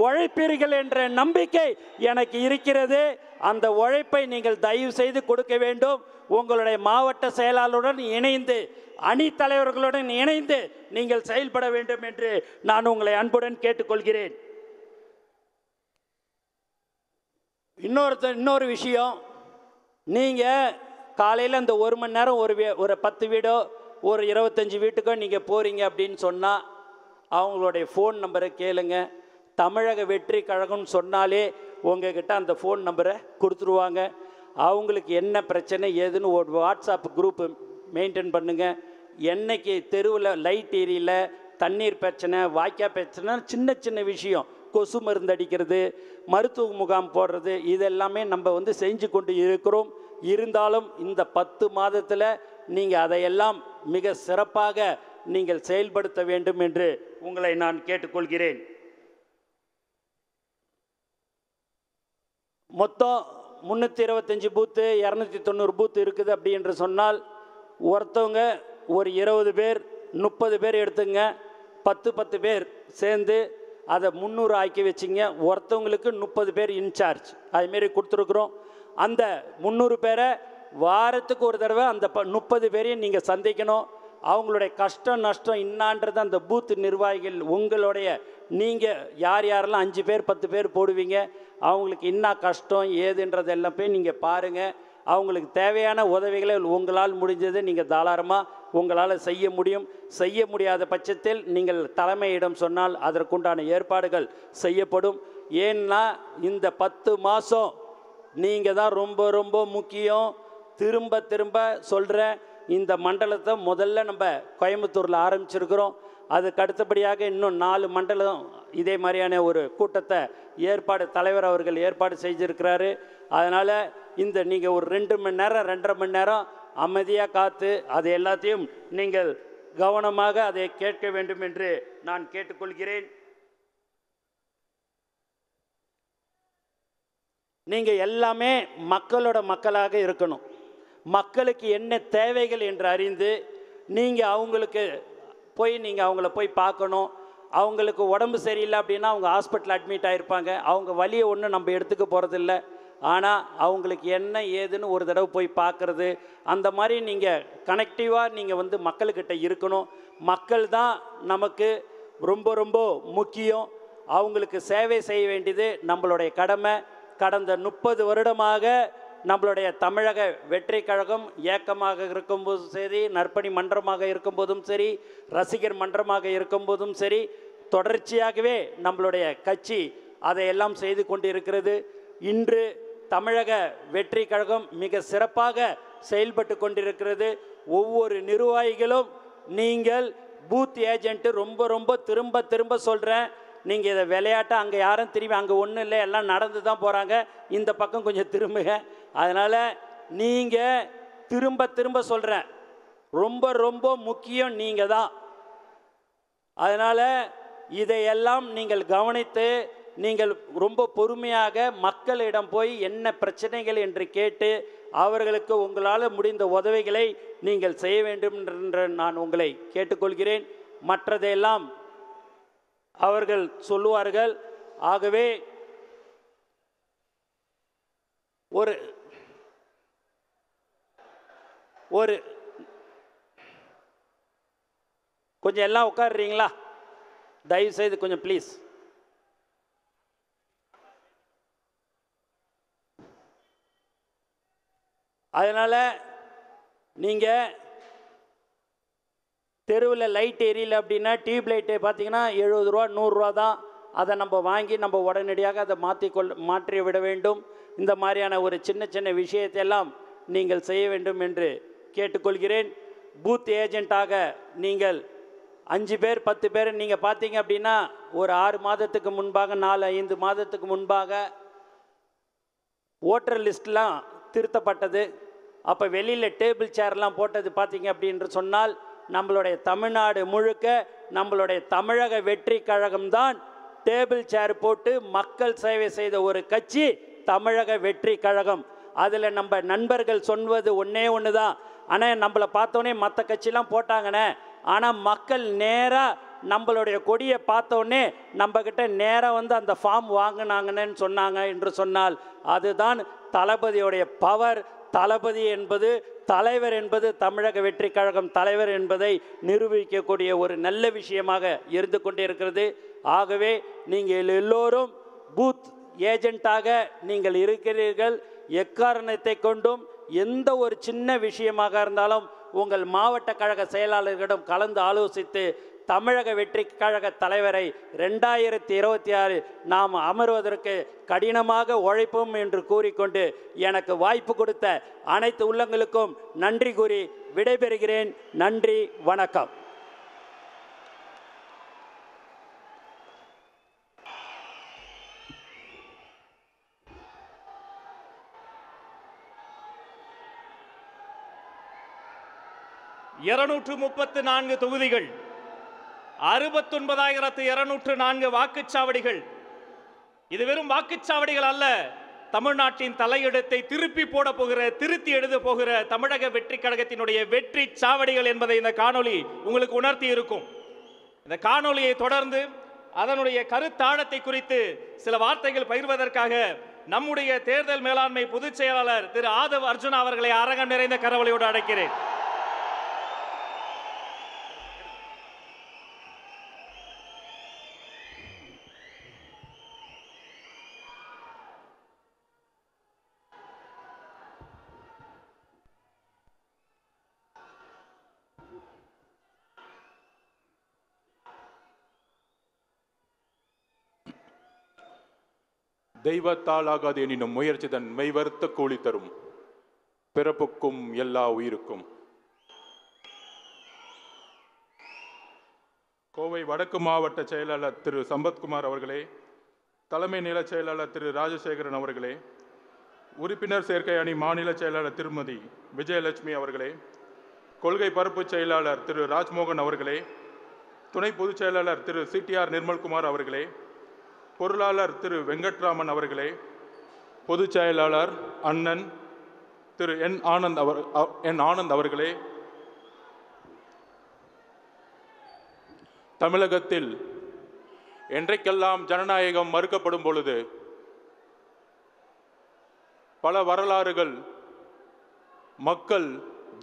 உழைப்பீர்கள் என்ற நம்பிக்கை எனக்கு இருக்கிறது. அந்த உழைப்பை நீங்கள் தயவு செய்து கொடுக்க வேண்டும். உங்களுடைய மாவட்ட செயலாளருடன் இணைந்து அணி தலைவர்களுடன் இணைந்து நீங்கள் செயல்பட வேண்டும் என்று நான் உங்களை அன்புடன் கேட்டுக்கொள்கிறேன். இன்னொரு விஷயம், நீங்கள் காலையில் அந்த 1 மணி நேரம் ஒரு 10 வீடோ ஒரு 25 வீட்டுக்கோ நீங்கள் போகிறீங்க அப்படின்னு சொன்னால் அவங்களுடைய ஃபோன் நம்பரை கேளுங்க. தமிழக வெற்றி கழகம்னு சொன்னாலே உங்ககிட்ட அந்த ஃபோன் நம்பரை கொடுத்துருவாங்க. அவங்களுக்கு என்ன பிரச்சனை ஏதுன்னு ஒரு வாட்ஸ்அப் குரூப்பு மெயின்டைன் பண்ணுங்கள். என்னைக்கு தெருவில் லைட் ஏரியல தண்ணீர் பிரச்சனை, வாய்க்கா பிரச்சனை, சின்ன சின்ன விஷயம், கொசு மருந்து அடிக்கிறது, மருத்துவ முகாம் போடுறது, இதெல்லாமே நம்ம வந்து செஞ்சு கொண்டு இருக்கிறோம். இருந்தாலும் இந்த 10 மாதத்தில் நீங்கள் அதையெல்லாம் மிக சிறப்பாக நீங்கள் செயல்படுத்த வேண்டும் என்று உங்களை நான் கேட்டுக்கொள்கிறேன். மொத்தம் 325 பூத்து 290 பூத்து இருக்குது அப்படி என்று சொன்னால் ஒருத்தவங்க ஒரு 20 பேர் 30 பேர் எடுத்துங்க, 10 பேர் சேர்ந்து அதை 300 ஆக்கி வச்சிங்க. ஒருத்தவங்களுக்கு 30 பேர் இன்சார்ஜ் அதுமாரி கொடுத்துருக்குறோம். அந்த 300 பேரை வாரத்துக்கு ஒரு தடவை அந்த 30 பேரையும் நீங்கள் சந்திக்கணும். அவங்களுடைய கஷ்டம் நஷ்டம் என்னான்றது அந்த பூத்து நிர்வாகிகள் உங்களுடைய நீங்கள் யார் யாரெல்லாம் 5 பேர் 10 பேர் போடுவீங்க அவங்களுக்கு என்ன கஷ்டம் ஏதுன்றது எல்லாம் போய் நீங்கள் பாருங்கள். அவங்களுக்கு தேவையான உதவிகளை உங்களால் முடிஞ்சதை நீங்கள் தாராளமாக உங்களால் செய்ய முடியும். செய்ய முடியாத பட்சத்தில் நீங்கள் தலைமையிடம் சொன்னால் அதற்குண்டான ஏற்பாடுகள் செய்யப்படும். ஏன்னா இந்த 10 மாதம் நீங்கள் தான் ரொம்ப ரொம்ப முக்கியம். திரும்ப திரும்ப சொல்கிறேன், இந்த மண்டலத்தை முதல்ல நம்ம கோயம்புத்தூரில் ஆரம்பிச்சிருக்கிறோம். அதுக்கு அடுத்தபடியாக இன்னும் 4 மண்டலம் இதே மாதிரியான ஒரு கூட்டத்தை தலைவர் அவர்கள் ஏற்பாடு செய்திருக்கிறாரு. அதனால் இந்த நீங்கள் ஒரு 2 மணி நேரம் 2.5 மணி நேரம் அமைதியாக காத்து அது எல்லாத்தையும் நீங்கள் கவனமாக அதை கேட்க வேண்டும் என்று நான் கேட்டுக்கொள்கிறேன். நீங்கள் எல்லாமே மக்களாக இருக்கணும். மக்களுக்கு என்ன தேவைகள் என்று அறிந்து நீங்கள் அவங்களுக்கு அவங்கள போய் பார்க்கணும். அவங்களுக்கு உடம்பு சரியில்லை அப்படின்னா அவங்க ஹாஸ்பிட்டல் அட்மிட் ஆகிருப்பாங்க. அவங்க வலியை ஒன்றும் நம்ம எடுத்துக்க போகிறதில்ல. ஆனால் அவங்களுக்கு என்ன ஏதுன்னு ஒரு தடவை போய் பார்க்குறது, அந்த மாதிரி நீங்கள் கனெக்டிவாக நீங்கள் வந்து மக்கள்கிட்ட இருக்கணும். மக்கள் தான் நமக்கு ரொம்ப ரொம்ப முக்கியம். அவங்களுக்கு சேவை செய்ய வேண்டியது நம்மளுடைய கடமை. கடந்த 30 வருடமாக நம்மளுடைய தமிழக வெற்றி கழகம் இயக்கமாக இருக்கும்போதும் சரி, நற்பணி மன்றமாக இருக்கும்போதும் சரி, ரசிகர் மன்றமாக இருக்கும்போதும் சரி, தொடர்ச்சியாகவே நம்மளுடைய கட்சி அதையெல்லாம் செய்து கொண்டிருக்கிறது. இன்று தமிழக வெற்றி கழகம் மிக சிறப்பாக செயல்பட்டு கொண்டிருக்கிறது. ஒவ்வொரு நிர்வாகிகளும் நீங்கள் பூத் ஏஜென்ட்டு ரொம்ப ரொம்ப திரும்ப திரும்ப சொல்கிறேன், நீங்கள் இதை விளையாட்டாக அங்கே யாரும் திரும்பி அங்கே ஒன்றும் இல்லை, எல்லாம் நடந்து தான் போகிறாங்க, இந்த பக்கம் கொஞ்சம் திரும்புங்க. அதனால் நீங்கள் திரும்ப திரும்ப சொல்கிறேன், ரொம்ப ரொம்ப முக்கியம் நீங்கள் தான். அதனால் இதையெல்லாம் நீங்கள் கவனித்து நீங்கள் ரொம்ப பொறுமையாக மக்களிடம் போய் என்ன பிரச்சனைகள் என்று கேட்டு அவர்களுக்கு உங்களால் முடிந்த உதவிகளை நீங்கள் செய்ய வேண்டும் என்று நான் உங்களை கேட்டுக்கொள்கிறேன். மற்றதையெல்லாம் அவர்கள் சொல்லுவார்கள். ஆகவே ஒரு கொஞ்சம் எல்லாம் உட்காருறீங்களா? தயவு செய்து கொஞ்சம் ப்ளீஸ். அதனால் நீங்கள் தெருவில் லைட் எரியல அப்படின்னா டியூப் லைட்டு பார்த்தீங்கன்னா 70 ரூபா 100 ரூபா தான். அதை நம்ம வாங்கி நம்ம உடனடியாக அதை மாற்றி விட வேண்டும். இந்த மாதிரியான ஒரு சின்ன சின்ன விஷயத்தையெல்லாம் நீங்கள் செய்ய வேண்டும் என்று கேட்டுக்கொள்கிறேன். பூத் ஏஜென்ட்டாக நீங்கள் 5 பேர் 10 பேர் நீங்கள் பார்த்தீங்க அப்படின்னா ஒரு 6 மாதத்துக்கு முன்பாக 4-5 மாதத்துக்கு முன்பாக ஓட்டர் லிஸ்ட்லாம் திருத்தப்பட்டது. அப்போ வெளியில் டேபிள் சேர்லாம் போட்டது பார்த்தீங்க அப்படின்னு சொன்னால் நம்மளுடைய தமிழ்நாடு முழுக்க நம்மளுடைய தமிழக வெற்றி கழகம்தான் டேபிள் சேர் போட்டு மக்கள் சேவை செய்த ஒரு கட்சி தமிழக வெற்றி கழகம். அதில் நம்ம நண்பர்கள் சொல்வது ஒன்று தான், ஆனால் நம்மளை பார்த்தோன்னே மற்ற கட்சிலாம் போட்டாங்கண்ணே, ஆனால் மக்கள் நேராக நம்மளுடைய கொடியை பார்த்தோன்னே நம்மக்கிட்ட நேராக வந்து அந்த ஃபார்ம் வாங்கினாங்கன்னு சொன்னாங்க என்று சொன்னால் அதுதான் தளபதியுடைய பவர். தளபதி என்பது தலைவர் என்பது தமிழக வெற்றி கழகம் தலைவர் என்பதை நிரூபிக்கக்கூடிய ஒரு நல்ல விஷயமாக இருந்து கொண்டே இருக்கிறது. ஆகவே நீங்கள் எல்லோரும் பூத் ஏஜென்ட்டாக நீங்கள் இருக்கிறீர்கள். எக்காரணத்தை கொண்டும் எந்த ஒரு சின்ன விஷயமாக இருந்தாலும் உங்கள் மாவட்ட கழக செயலாளர்களிடம் கலந்து ஆலோசித்து தமிழக வெற்றி கழக தலைவரை 2026 நாம் அமர்வதற்கு கடினமாக உழைப்போம் என்று கூறிக்கொண்டு எனக்கு வாய்ப்பு கொடுத்த அனைத்து உள்ளங்களுக்கும் நன்றி கூறி விடைபெறுகிறேன். நன்றி, வணக்கம். தொகுதிகள், 69,204 வாக்குச்சாவடிகள். இது வெறும் வாக்குச்சாவடிகள் அல்ல, தமிழ்நாட்டின் தலையிடத்தை திருப்பி போட போகிற, திருத்தி எழுத போகிற தமிழக வெற்றி கழகத்தினுடைய வெற்றி சாவடிகள் என்பதை இந்த காணொளி உங்களுக்கு உணர்த்தி இருக்கும். இந்த காணொளியை தொடர்ந்து அதனுடைய கருத்தாழத்தை குறித்து சில வார்த்தைகள் பகிர்வதற்காக நம்முடைய தேர்தல் மேலாண்மை பொதுச் செயலாளர் திரு ஆதவ் அர்ஜுனா அவர்களை அரங்கம் நிறைந்த கரவொலியோடு அழைக்கிறேன். தெய்வத்தால் ஆகாது எனினும் முயற்சி தன் மெய்வருத்த கூலி தரும், பிறப்புக்கும் எல்லா உயிருக்கும். கோவை வடக்கு மாவட்ட செயலாளர் திரு சம்பத்குமார் அவர்களே, தலைமை நில செயலாளர் திரு ராஜசேகரன் அவர்களே, உறுப்பினர் சேர்க்கை அணி மாநில செயலாளர் திருமதி விஜயலட்சுமி அவர்களே, கொள்கை பரப்பு செயலாளர் திரு ராஜ்மோகன் அவர்களே, துணை பொதுச் செயலாளர் திரு சிடிஆர் நிர்மல்குமார் அவர்களே, பொருளாளர் திரு வெங்கட்ராமன் அவர்களே, பொதுச் செயலாளர் அண்ணன் திரு என் ஆனந்த் அவர்களே, தமிழகத்தில் என்றைக்கெல்லாம் ஜனநாயகம் மறுக்கப்படும் பொழுது பல வரலாறுகள் மக்கள்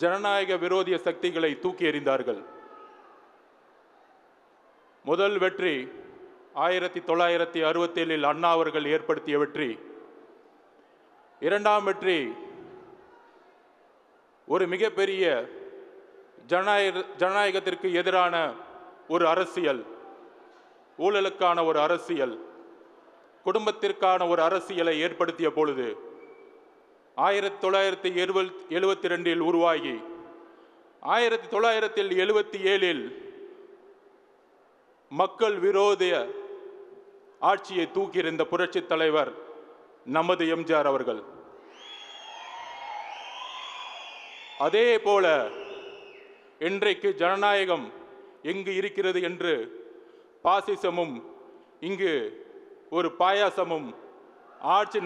ஜனநாயக விரோதிய சக்திகளை தூக்கி எறிந்தார்கள். முதல் வெற்றி 1967 அண்ணா அவர்கள் ஏற்படுத்திய வெற்றி. இரண்டாம் வெற்றி ஒரு மிகப்பெரிய ஜனநாயகத்திற்கு எதிரான ஒரு அரசியல், ஊழலுக்கான ஒரு அரசியல், குடும்பத்திற்கான ஒரு அரசியலை ஏற்படுத்திய பொழுது 1972 உருவாகி 1977 மக்கள் விரோத ஆட்சியை தூக்கியிருந்த புரட்சி தலைவர் நமது எம்ஜிஆர் அவர்கள். அதே போல இன்றைக்கு ஜனநாயகம் எங்கு இருக்கிறது என்று பாசிசமும் இங்கு ஒரு பாயாசமும் ஆட்சி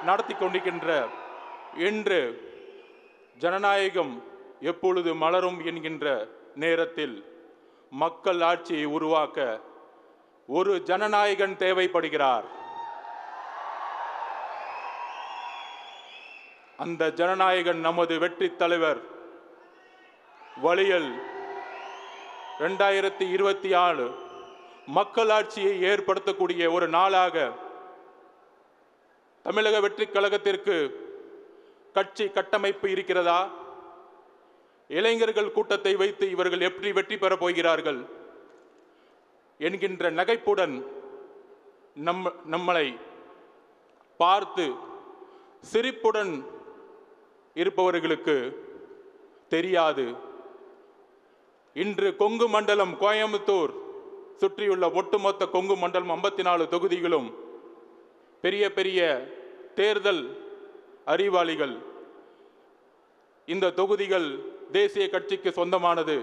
நடத்தி கொண்டிருக்கின்ற என்று ஜனநாயகம் எப்பொழுது மலரும் என்கின்ற நேரத்தில் மக்கள் ஆட்சியை உருவாக்க ஒரு ஜனநாயகன் தேவைப்படுகிறார். அந்த ஜனநாயகன் நமது வெற்றி தலைவர் வழியில் 2024 மக்களாட்சியை ஏற்படுத்தக்கூடிய ஒரு நாளாக தமிழக வெற்றி கழகத்திற்கு கட்சி கட்டமைப்பு இருக்கிறதா? இளைஞர்கள் கூட்டத்தை வைத்து இவர்கள் எப்படி வெற்றி பெறப் போகிறார்கள் என்கின்ற நகைப்புடன் நம்மளை பார்த்து சிரிப்புடன் இருப்பவர்களுக்கு தெரியாது. இன்று கொங்கு மண்டலம், கோயம்புத்தூர் சுற்றியுள்ள ஒட்டுமொத்த கொங்கு மண்டலம் 54 தொகுதிகளும் பெரிய பெரிய தேர்தல் அறிவாளிகள் இந்த தொகுதிகள் தேசிய கட்சிக்கு சொந்தமானது,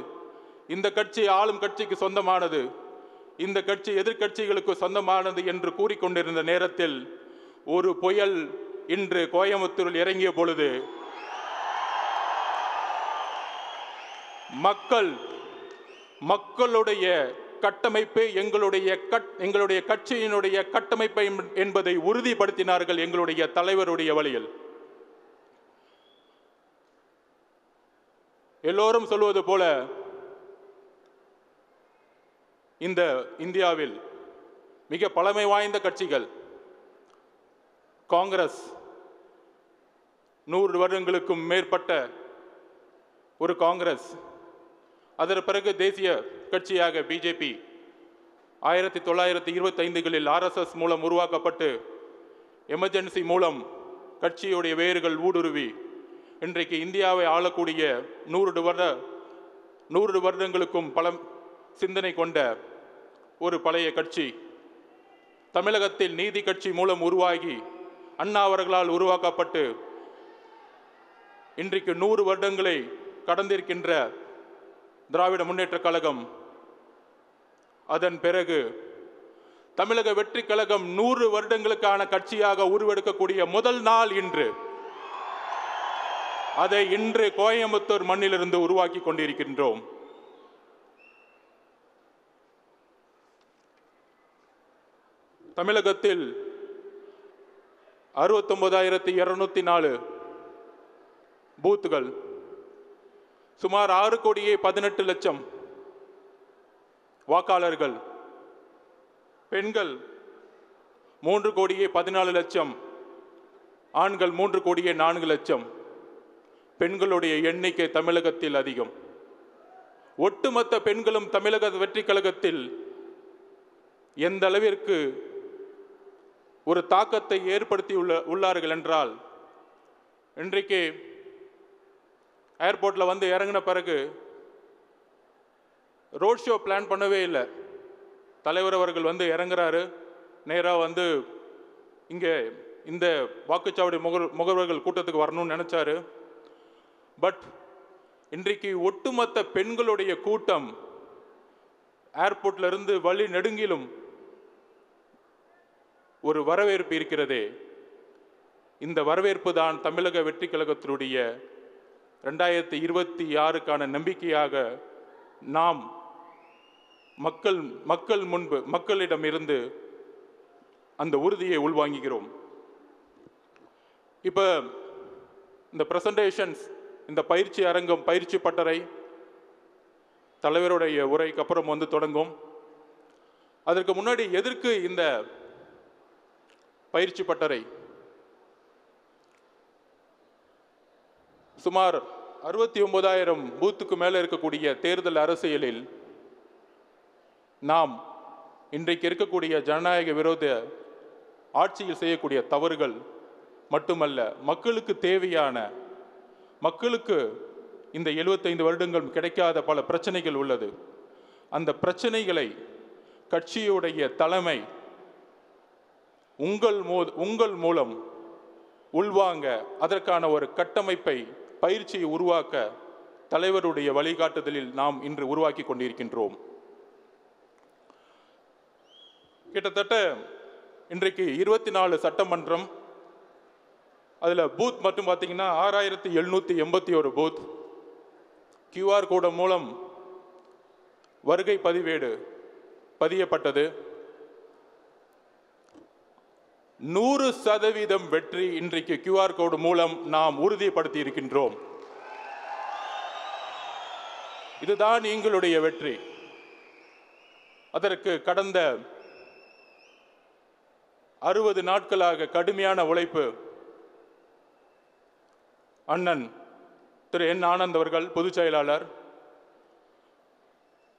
இந்த கட்சி ஆளும் கட்சிக்கு சொந்தமானது, இந்த கட்சி எதிர்க்கட்சிகளுக்கு சொந்தமானது என்று கூறிக்கொண்டிருந்த நேரத்தில் ஒரு புயல் இன்று கோயம்புத்தூரில் இறங்கிய பொழுது மக்களுடைய கட்டமைப்பு எங்களுடைய கட்சியினுடைய கட்டமைப்பை என்பதை உறுதிப்படுத்தினார்கள் எங்களுடைய தலைவருடைய வழியில். எல்லோரும் சொல்வது போல இந்த இந்தியாவில் மிக பழமை வாய்ந்த கட்சிகள் காங்கிரஸ் 100 வருடங்களுக்கும் மேற்பட்ட ஒரு காங்கிரஸ், அதற்கு பிறகு தேசிய கட்சியாக பிஜேபி 1925களில் RSS மூலம் உருவாக்கப்பட்டு எமர்ஜென்சி மூலம் கட்சியுடைய வேர்கள் ஊடுருவி இன்றைக்கு இந்தியாவை ஆளக்கூடிய 100 வருடங்களுக்கும் பல சிந்தனை கொண்ட ஒரு பழைய கட்சி. தமிழகத்தில் நீதி கட்சி மூலம் உருவாகி அண்ணா அவர்களால் உருவாக்கப்பட்டு இன்றைக்கு 100 வருடங்களை கடந்திருக்கின்ற திராவிட முன்னேற்றக் கழகம், அதன் பிறகு தமிழக வெற்றி கழகம் 100 வருடங்களுக்கான கட்சியாக உருவெடுக்கக்கூடிய முதல் நாள் இன்று. அதை இன்று கோயம்புத்தூர் மண்ணிலிருந்து உருவாக்கி கொண்டிருக்கின்றோம். தமிழகத்தில் 69,204 பூத்துகள், சுமார் 6,18,00,000 வாக்காளர்கள், பெண்கள் 3,14,00,000, ஆண்கள் 3,04,00,000. பெண்களுடைய எண்ணிக்கை தமிழகத்தில் அதிகம். ஒட்டுமொத்த பெண்களும் தமிழக வெற்றி கழகத்தில் எந்த அளவிற்கு ஒரு தாக்கத்தை ஏற்படுத்தி உள்ளார்கள் என்றால், இன்றைக்கு ஏர்போர்ட்டில் வந்து இறங்கின பிறகு ரோட் ஷோ பிளான் பண்ணவே இல்லை. தலைவர் அவர்கள் வந்து இறங்குறாரு, நேராக வந்து இங்கே இந்த வாக்குச்சாவடி முகவர்கள் கூட்டத்துக்கு வரணும்னு நினச்சாரு. பட் இன்றைக்கு ஒட்டுமொத்த பெண்களுடைய கூட்டம் ஏர்போர்ட்ல இருந்து வழி நெடுங்கிலும் ஒரு வரவேற்பு இருக்கிறதே. இந்த வரவேற்பு தான் தமிழக வெற்றி கழகத்தினுடைய 2026க்கான நம்பிக்கையாக நாம் மக்களிடம் இருந்து அந்த உறுதியை உள்வாங்குகிறோம். இப்போ இந்த பிரசன்டேஷன்ஸ், இந்த பயிற்சி அரங்கம், பயிற்சி பட்டறை தலைவருடைய உரைக்கு அப்புறம் வந்து தொடங்கும். அதற்கு முன்னாடி எதற்கு இந்த பயிற்சி பட்டறை? சுமார் 69,000 பூத்துக்கு மேலே இருக்கக்கூடிய தேர்தல் அரசியலில் நாம் இன்றைக்கு இருக்கக்கூடிய ஜனநாயக விரோத ஆட்சியில் செய்யக்கூடிய தவறுகள் மட்டுமல்ல, மக்களுக்கு தேவையான, மக்களுக்கு இந்த 75 வருடங்கள் கிடைக்காத பல பிரச்சனைகள் உள்ளது. அந்த பிரச்சனைகளை கட்சியுடைய தலைமை உங்கள் மூலம் உள்வாங்க, அதற்கான ஒரு கட்டமைப்பை, பயிற்சியை உருவாக்க தலைவருடைய வழிகாட்டுதலில் நாம் இன்று உருவாக்கி கொண்டிருக்கின்றோம். கிட்டத்தட்ட இன்றைக்கு 24 சட்டமன்றம், அதில் பூத் மட்டும் பார்த்தீங்கன்னா 6,781 பூத். QR கோடு மூலம் வருகை பதிவேடு பதியப்பட்டது. 100% வெற்றி இன்றைக்கு QR கோடு மூலம் நாம் உறுதிப்படுத்தி இருக்கின்றோம். இதுதான் எங்களுடைய வெற்றி. அதற்கு கடந்த 60 நாட்களாக கடுமையான உழைப்பு அண்ணன் திரு என் ஆனந்த் அவர்கள், பொதுச் செயலாளர்,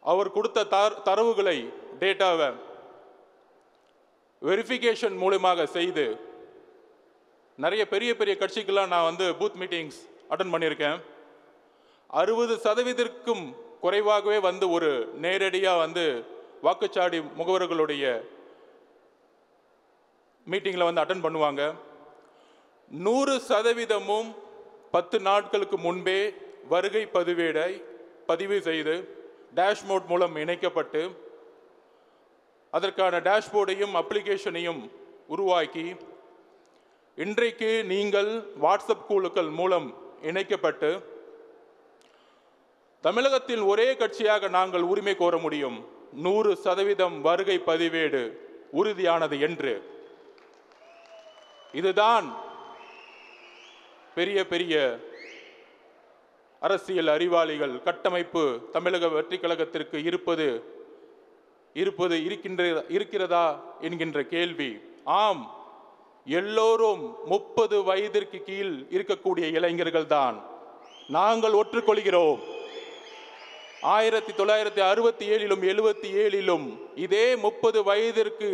அவர் கொடுத்த தரவுகளை, டேட்டாவை வெரிஃபிகேஷன் மூலமாக செய்து, நிறைய பெரிய பெரிய கட்சிக்கெல்லாம் நான் வந்து பூத் மீட்டிங்ஸ் அட்டன் பண்ணியிருக்கேன். 60%க்கும் குறைவாகவே வந்து ஒரு நேரடியாக வந்து வாக்குச்சாவடி முகவர்களுடைய மீட்டிங்கில் வந்து அட்டன் பண்ணுவாங்க. 100% 10 நாட்களுக்கு முன்பே வருகை பதிவேடை பதிவு செய்து டேஷ்போர்ட் மூலம் இணைக்கப்பட்டு அதற்கான டேஷ்போர்டையும் அப்ளிகேஷனையும் உருவாக்கி இன்றைக்கு நீங்கள் வாட்ஸ்அப் குழுக்கள் மூலம் இணைக்கப்பட்டு தமிழகத்தில் ஒரே கட்சியாக நாங்கள் உரிமை கோர முடியும். 100% வருகை பதிவேடு உறுதியானது என்று. இதுதான் பெரிய பெரிய அரசியல் அறிவாளிகள் கட்டமைப்பு தமிழக வெற்றி கழகத்திற்கு இருக்கிறதா என்கின்ற கேள்வி. ஆம், எல்லோரும் 30 வயதிற்கு கீழ் இருக்கக்கூடிய இளைஞர்கள் தான். நாங்கள் ஒற்றுக்கொள்கிறோம். 1967லும் 77லும் இதே 30 வயதிற்கு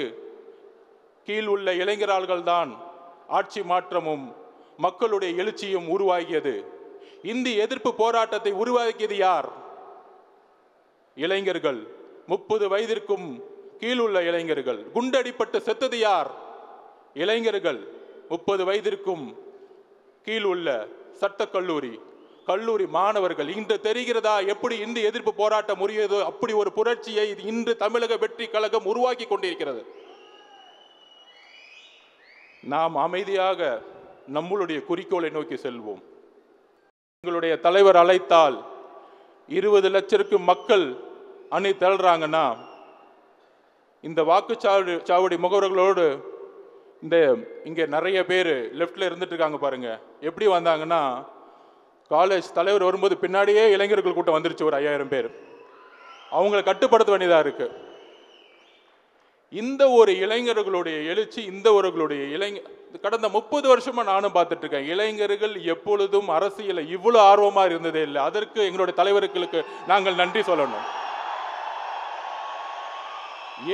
கீழ் உள்ள இளைஞர்கள் தான் ஆட்சி மாற்றமும் மக்களுடைய எழுச்சியும் உருவாகியது. இந்தி எதிர்ப்பு போராட்டத்தை உருவாக்கியது யார்? இளைஞர்கள். 30 வயதிற்கும் கீழ் உள்ள இளைஞர்கள். குண்டடிப்பட்டு செத்தது யார்? இளைஞர்கள். 30 வயதிற்கும் கீழ் உள்ள சட்டக்கல்லூரி கல்லூரி மாணவர்கள். இன்று தெரிகிறதா எப்படி இந்தி எதிர்ப்பு போராட்டம் உரியதோ? அப்படி ஒரு புரட்சியை இன்று தமிழக வெற்றி கழகம் உருவாக்கி கொண்டிருக்கிறது. நாம் அமைதியாக நம்மளுடைய குறிக்கோளை நோக்கி செல்வோம். எங்களுடைய தலைவர் அழைத்தால் 20 லட்சத்துக்கு மக்கள் அணி திரள்றாங்கன்னா இந்த வாக்குச்சாவடி முகவர்களோடு இங்கே நிறைய பேர் லெஃப்டில் இருந்துட்டு இருக்காங்க பாருங்க. எப்படி வந்தாங்கன்னா, காலேஜ் தலைவர் வரும்போது பின்னாடியே இளைஞர்கள் கூட்டம் வந்துருச்சு, ஒரு 5000 பேர். அவங்களை கட்டுப்படுத்த வேண்டியதாக இருக்கு. இந்த ஒரு இளைஞர்களுடைய எழுச்சி, கடந்த 30 வருஷமா நானும் பார்த்துட்டு இருக்கேன். இளைஞர்கள் எப்பொழுதும் அரசியல இவ்வளவு ஆர்வமா இருந்ததே இல்லை. அதற்கு எங்களுடைய தலைவர்களுக்கு நாங்கள் நன்றி சொல்லணும்.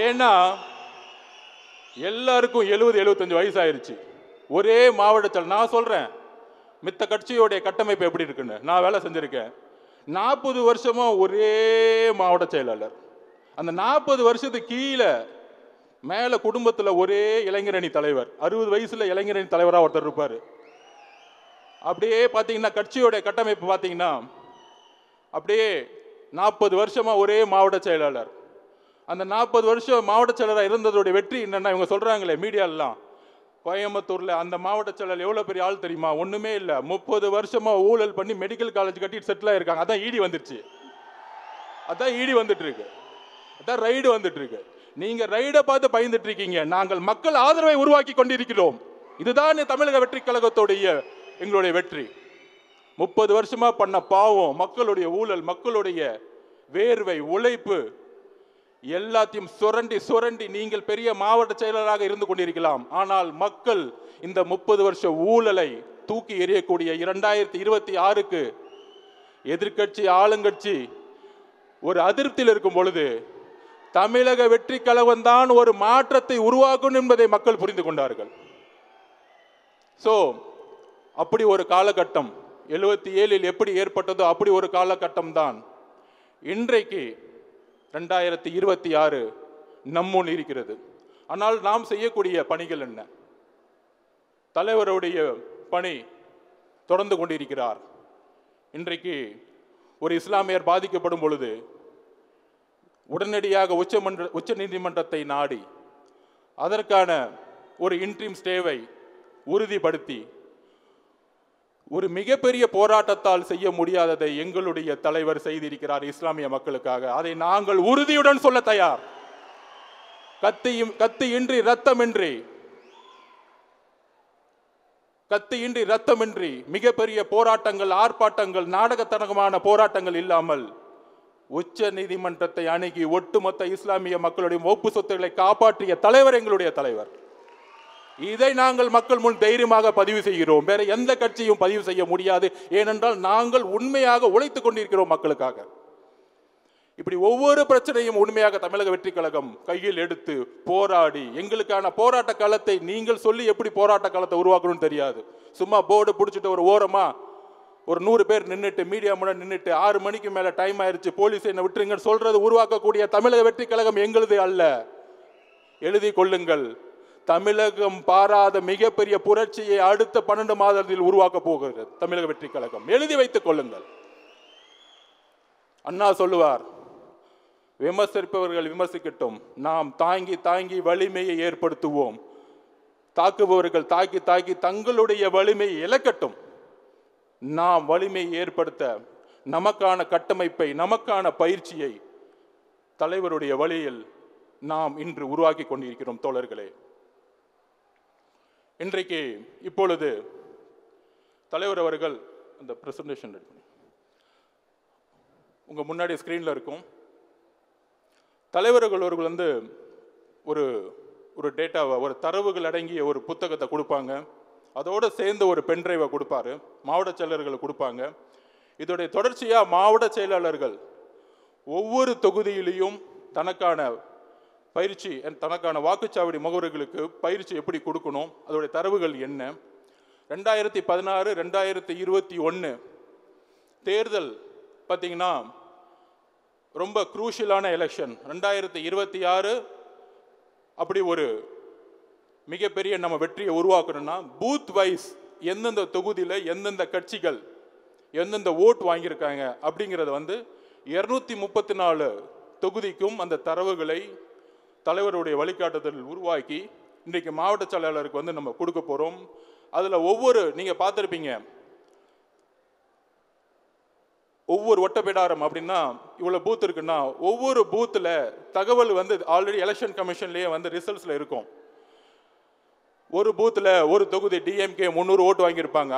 ஏன்னா எல்லாருக்கும் 70-75 வயசு ஆயிருச்சு. ஒரே மாவட்டத்தில் நான் சொல்றேன், மித்த கட்சியோடைய கட்டமைப்பு எப்படி இருக்குன்னு நான் வேலை செஞ்சிருக்கேன். 40 வருஷமா ஒரே மாவட்ட செயலாளர். அந்த 40 வருஷத்துக்கு கீழே மேல குடும்பத்தில் ஒரே இளைஞரணி தலைவர், 60 வயசுல இளைஞரணி தலைவராக ஒருத்தர் இருப்பார். அப்படியே பார்த்தீங்கன்னா கட்சியோடைய கட்டமைப்பு பார்த்தீங்கன்னா அப்படியே 40 வருஷமா ஒரே மாவட்ட செயலாளர். அந்த 40 வருஷம் மாவட்ட செயலராக இருந்ததோடைய வெற்றி என்னன்னா, இவங்க சொல்றாங்களே மீடியாலாம், கோயம்புத்தூர்ல அந்த மாவட்ட செயலர் எவ்வளவு பெரிய ஆள் தெரியுமா? ஒண்ணுமே இல்லை. 30 வருஷமா ஊழல் பண்ணி மெடிக்கல் காலேஜ் கட்டிட்டு செட்டில் ஆயிருக்காங்க. அதான் ஈடி வந்துருச்சு. அதான் ஈடி வந்துட்டு இருக்கு. அதான் ரைடு வந்துட்டு இருக்கு. நீங்க ரைடை பார்த்து பயந்துட்டு இருக்கீங்க. நாங்கள் மக்கள் ஆதரவை உருவாக்கி கொண்டிருக்கிறோம். இதுதான் தமிழக வெற்றி கழகத்துடைய எங்களுடைய வெற்றி. 30 வருஷமா பண்ண பாவம், மக்களுடைய ஊழல், மக்களுடைய வேர்வை, உழைப்பு எல்லாத்தையும் சுரண்டி நீங்கள் பெரிய மாவட்ட செயலராக இருந்து கொண்டிருக்கலாம். ஆனால் மக்கள் இந்த 30 வருஷ ஊழலை தூக்கி எறியக்கூடிய 2026க்கு எதிர்கட்சி ஆளுங்கட்சி ஒரு அதிருப்தியில் இருக்கும் பொழுது தமிழக வெற்றி கழகம் தான் ஒரு மாற்றத்தை உருவாக்கும் என்பதை மக்கள் புரிந்து கொண்டார்கள். அப்படி ஒரு காலகட்டம் 77ல் எப்படி ஏற்பட்டதோ அப்படி ஒரு காலகட்டம் தான் இன்றைக்கு 2026 நம்முன் இருக்கிறது. ஆனால் நாம் செய்யக்கூடிய பணிகள் என்ன? தலைவருடைய பணி தொடர்ந்து கொண்டிருக்கிறார். இன்றைக்கு ஒரு இஸ்லாமியர் பாதிக்கப்படும் பொழுது உடனடியாக உச்ச நீதிமன்றத்தை நாடி அதற்கான ஒரு இன்ட்ரீம் ஸ்டேவை உறுதிப்படுத்தி ஒரு மிகப்பெரிய போராட்டத்தால் செய்ய முடியாததை எங்களுடைய தலைவர் செய்திருக்கிறார் இஸ்லாமிய மக்களுக்காக. அதை நாங்கள் உறுதியுடன் சொல்ல தயார். கத்தியின்றி ரத்தமின்றி மிகப்பெரிய போராட்டங்கள், ஆர்ப்பாட்டங்கள், நாடகத்தனமான போராட்டங்கள் இல்லாமல் உச்ச நீதிமன்றத்தை அணுகி ஒட்டுமொத்த இஸ்லாமிய மக்களுடைய ஒப்பு சொத்துக்களை காப்பாற்றிய தலைவர் எங்களுடைய தலைவர். இதை நாங்கள் மக்கள் முன் தைரியமாக பதிவு செய்கிறோம். வேற எந்த கட்சியும் பதிவு செய்ய முடியாது. ஏனென்றால் நாங்கள் உண்மையாக உழைத்துக் கொண்டிருக்கிறோம் மக்களுக்காக. இப்படி ஒவ்வொரு பிரச்சனையும் உண்மையாக தமிழக வெற்றி கழகம் கையில் எடுத்து போராடி எங்களுக்கான போராட்ட காலத்தை நீங்கள் சொல்லி எப்படி போராட்ட காலத்தை உருவாக்கணும்னு தெரியாது. சும்மா போர்டு பிடிச்சிட்டு ஒரு ஓரமா ஒரு 100 பேர் நின்றுட்டு மீடியா முன்னாடி நின்றுட்டு 6 மணிக்கு மேல டைம் ஆயிடுச்சு போலீஸ் என்ன விட்டுருங்கன்னு சொல்றது உருவாக்கக்கூடிய தமிழக வெற்றி கழகம் எங்களுது அல்ல. எழுதி கொள்ளுங்கள். தமிழகம் பாராத மிகப்பெரிய புரட்சியை அடுத்த 12 மாதத்தில் உருவாக்க போகிறது தமிழக வெற்றி கழகம். எழுதி வைத்துக் கொள்ளுங்கள். அண்ணா சொல்லுவார், விமர்சிப்பவர்கள் விமர்சிக்கட்டும், நாம் தாங்கி தாங்கி வலிமையை ஏற்படுத்துவோம். தாக்குபவர்கள் தாக்கி தாக்கி தங்களுடைய வலிமையை இழக்கட்டும். நாம் வலிமையை ஏற்படுத்த நமக்கான கட்டமைப்பை, நமக்கான பயிற்சியை தலைவருடைய வழியில் நாம் இன்று உருவாக்கி கொண்டிருக்கிறோம். தோழர்களே, இன்றைக்கு இப்பொழுது தலைவர் அவர்கள் அந்த பிரசன்டேஷன் உங்க முன்னாடி ஸ்கிரீன்ல இருக்கும். தலைவர்கள் அவர்கள் வந்து ஒரு ஒரு டேட்டாவை, ஒரு தரவுகள் அடங்கிய ஒரு புத்தகத்தை கொடுப்பாங்க. அதோடு சேர்ந்து ஒரு பென்ட்ரைவை கொடுப்பாரு, மாவட்ட செயலர்கள் கொடுப்பாங்க. இதோடைய தொடர்ச்சியாக மாவட்ட செயலாளர்கள் ஒவ்வொரு தொகுதியிலையும் தனக்கான பயிற்சி, தனக்கான வாக்குச்சாவடி முகவர்களுக்கு பயிற்சி எப்படி கொடுக்கணும், அதோடைய தரவுகள் என்ன. 2016 2021 தேர்தல் பார்த்தீங்கன்னா ரொம்ப குரூஷியலான எலெக்ஷன். 2026 அப்படி ஒரு மிகப்பெரிய நம்ம வெற்றியை உருவாக்கணும்னா பூத் வைஸ் எந்தெந்த தொகுதியில் எந்தெந்த கட்சிகள் எந்தெந்த ஓட் வாங்கியிருக்காங்க அப்படிங்கிறத வந்து 234 தொகுதிக்கும் அந்த தரவுகளை தலைவருடைய வழிகாட்டுதல் உருவாக்கி இன்றைக்கு மாவட்ட செயலாளருக்கு வந்து நம்ம கொடுக்க போகிறோம். அதில் நீங்கள் பார்த்துருப்பீங்க, ஒவ்வொரு ஒட்டப்பிடாரம் அப்படின்னா இவ்வளோ பூத் இருக்குன்னா ஒவ்வொரு பூத்தில் தகவல் வந்து ஆல்ரெடி எலெக்ஷன் கமிஷன்லேயே வந்து ரிசல்ட்ஸில் இருக்கும். ஒரு பூத்தில் ஒரு தொகுதி டிஎம்கே 300 ஓட்டு வாங்கியிருப்பாங்க,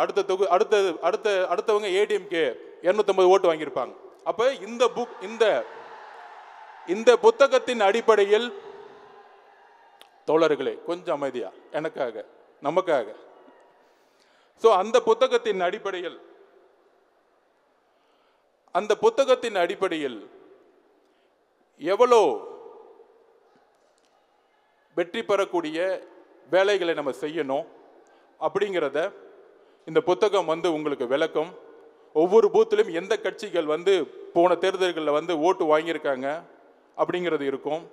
அடுத்தவங்க ஏடிஎம்கே 250 ஓட்டு வாங்கியிருப்பாங்க. அப்போ இந்த புத்தகத்தின் அடிப்படையில் தோழர்களே கொஞ்சம் அமைதியா, எனக்காக நமக்காக, ஸோ அந்த புத்தகத்தின் அடிப்படையில் எவ்வளோ வெற்றி பெறக்கூடிய வேலைகளை நம்ம செய்யணும் அப்படிங்கிறத இந்த புத்தகம் வந்து உங்களுக்கு விளக்கம். ஒவ்வொரு பூத்திலும் எந்த கட்சிகள் வந்து போன தேர்தல்களில் வந்து ஓட்டு வாங்கியிருக்காங்க அப்படிங்கிறது இருக்கும்.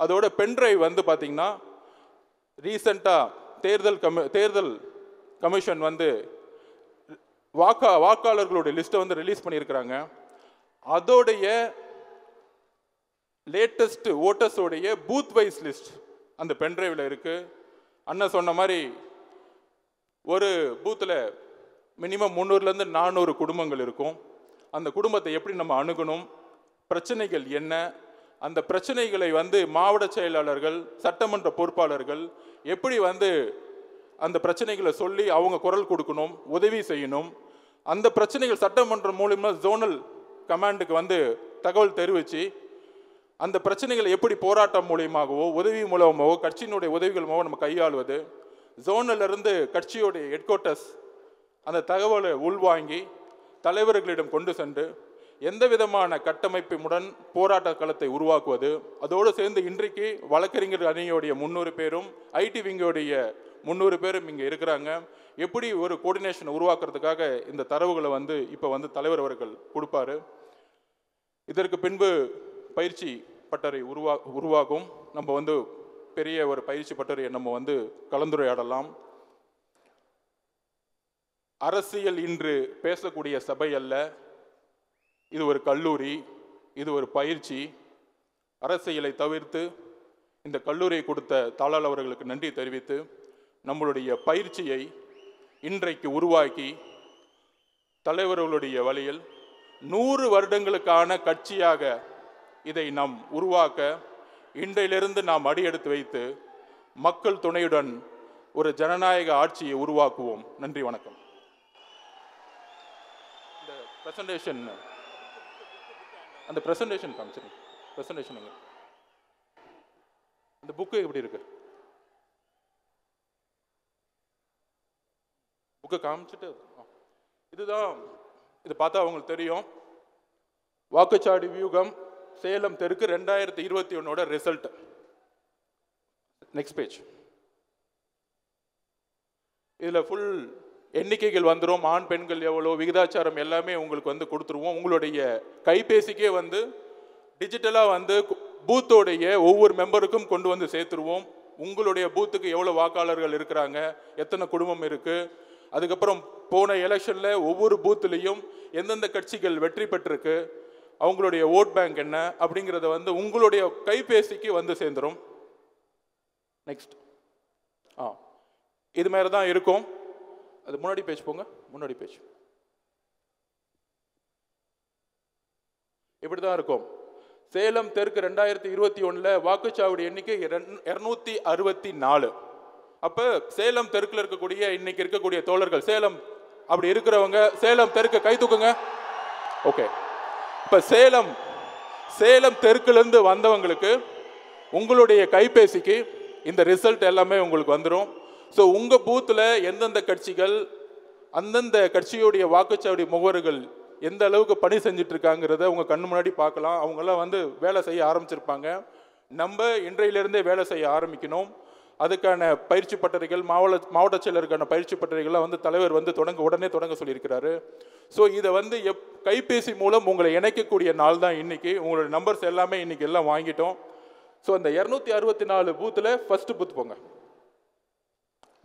அதோட பென்ட்ரைவ் வந்து பார்த்திங்கன்னா ரீசெண்டாக தேர்தல் கமிஷன் வந்து வாக்காளர்களுடைய லிஸ்ட்டை வந்து ரிலீஸ் பண்ணியிருக்கிறாங்க. அதோடைய லேட்டஸ்ட் ஓட்டர்ஸோடைய பூத் வைஸ் லிஸ்ட் அந்த பென்ட்ரைவில் இருக்குது. அண்ணன் சொன்ன மாதிரி ஒரு பூத்தில் மினிமம் 300லேருந்து 400 குடும்பங்கள் இருக்கும். அந்த குடும்பத்தை எப்படி நம்ம அணுகணும், பிரச்சனைகள் என்ன, அந்த பிரச்சனைகளை வந்து மாவட்ட செயலாளர்கள், சட்டமன்ற பொறுப்பாளர்கள் எப்படி வந்து அந்த பிரச்சனைகளை சொல்லி அவங்க குரல் கொடுக்கணும், உதவி செய்யணும். அந்த பிரச்சனைகள் சட்டமன்றம் மூலமா ஜோனல் கமாண்டுக்கு வந்து தகவல் தெரிவித்து அந்த பிரச்சனைகளை எப்படி போராட்டம் மூலியமாகவோ உதவி மூலமாகவோ கட்சியினுடைய உதவிகள் மூலம் நம்ம கையாளுவது, ஜோனிலிருந்து கட்சியோடைய ஹெட் குவார்ட்டர்ஸ் அந்த தகவலை உள்வாங்கி தலைவர்களிடம் கொண்டு சென்று எந்த விதமான கட்டமைப்புடன் போராட்ட களத்தை உருவாக்குவது. அதோடு சேர்ந்து இன்றைக்கு வழக்கறிஞர் அணியோடைய 300 பேரும் ஐடி விங்கோடைய 300 பேரும் இங்கே இருக்கிறாங்க. எப்படி ஒரு கோஆர்டினேஷன் உருவாக்குறதுக்காக இந்த தரவுகளை வந்து இப்போ வந்து தலைவர் அவர்கள் கொடுப்பாரு. இதற்கு பின்பு பயிற்சி பட்டறை உருவாகும். நம்ம வந்து பெரிய ஒரு பயிற்சி பட்டறையை நம்ம வந்து கலந்துரையாடலாம். அரசியல் இன்று பேசக்கூடிய சபை அல்ல, இது ஒரு கல்லூரி, இது ஒரு பயிற்சி. அரசியலை தவிர்த்து இந்த கல்லூரியை கொடுத்த தாளாளர் அவர்களுக்கு நன்றி தெரிவித்து நம்மளுடைய பயிற்சியை இன்றைக்கு உருவாக்கி தலைவர்களுடைய வழியில் 100 வருடங்களுக்கான கட்சியாக இதை நாம் உருவாக்க இன்றையிலிருந்து நாம் அடியெடுத்து வைத்து மக்கள் துணையுடன் ஒரு ஜனநாயக ஆட்சியை உருவாக்குவோம். நன்றி, வணக்கம். இந்த பிரசன்டேஷன் காமிச்சிருங்க. பிரசன்டேஷன் இந்த புக்கு எப்படி இருக்கு? புக்கை காமிச்சிட்டு இதுதான், இது பார்த்தா அவங்களுக்கு தெரியும். வாக்குச்சாவடி வியூகம் சேலம் தெற்கு 2021 ரிசல்ட். Next page. இதில் ஃபுல் எண்ணிக்கைகள் வந்துடும். ஆண் பெண்கள் எவ்வளோ, விகிதாச்சாரம் எல்லாமே உங்களுக்கு வந்து கொடுத்துருவோம். உங்களுடைய கைபேசிக்கே வந்து டிஜிட்டலாக வந்து பூத்தோடைய ஒவ்வொரு மெம்பருக்கும் கொண்டு வந்து சேர்த்துருவோம். உங்களுடைய பூத்துக்கு எவ்வளோ வாக்காளர்கள் இருக்கிறாங்க, எத்தனை குடும்பம் இருக்குது, அதுக்கப்புறம் போன எலெக்ஷனில் ஒவ்வொரு பூத்துலேயும் எந்தெந்த கட்சிகள் வெற்றி பெற்றிருக்கு, அவங்களுடைய ஓட் பேங்க் என்ன அப்படிங்கிறத வந்து உங்களுடைய கைபேசிக்கு வந்து சேர்ந்துடும். நெக்ஸ்ட் இது மாதிரி தான் இருக்கும். அது முன்னாடி பேஜ் போங்க, முன்னாடி பேஜ் இப்படி தான் இருக்கும். சேலம் தெற்கு 2021 வாக்குச்சாவடி எண்ணிக்கை 264. அப்போ சேலம் தெற்குல இருக்கக்கூடிய இன்னைக்கு இருக்கக்கூடிய தோழர்கள், சேலம் அப்படி இருக்கிறவங்க சேலம் தெற்கு கை தூக்குங்க. ஓகே, இப்போ சேலம் தெற்குலேருந்து வந்தவங்களுக்கு உங்களுடைய கைபேசிக்கு இந்த ரிசல்ட் எல்லாமே உங்களுக்கு வந்துடும். ஸோ உங்கள் பூத்தில் எந்தெந்த கட்சிகள், அந்தந்த கட்சியுடைய வாக்குச்சாவடி முகவர்கள் எந்த அளவுக்கு பணி செஞ்சுட்டு இருக்காங்கிறத உங்கள் கண்ணு முன்னாடி பார்க்கலாம். அவங்கெல்லாம் வந்து வேலை செய்ய ஆரம்பிச்சிருப்பாங்க. நம்ம இன்றையிலிருந்தே வேலை செய்ய ஆரம்பிக்கணும். அதுக்கான பயிற்சி பட்டறைகள், மாவட்ட செயலருக்கான பயிற்சி பட்டறைகள்லாம் வந்து தலைவர் வந்து உடனே தொடங்க சொல்லியிருக்கிறாரு. ஸோ இதை வந்து கைபேசி மூலம் உங்களை இணைக்கக்கூடிய நாள் தான் இன்னைக்கு. உங்களோட நம்பர்ஸ் எல்லாமே இன்னைக்கு எல்லாம் வாங்கிட்டோம். ஸோ அந்த 264 பூத்தில் ஃபர்ஸ்ட் பூத் போங்க.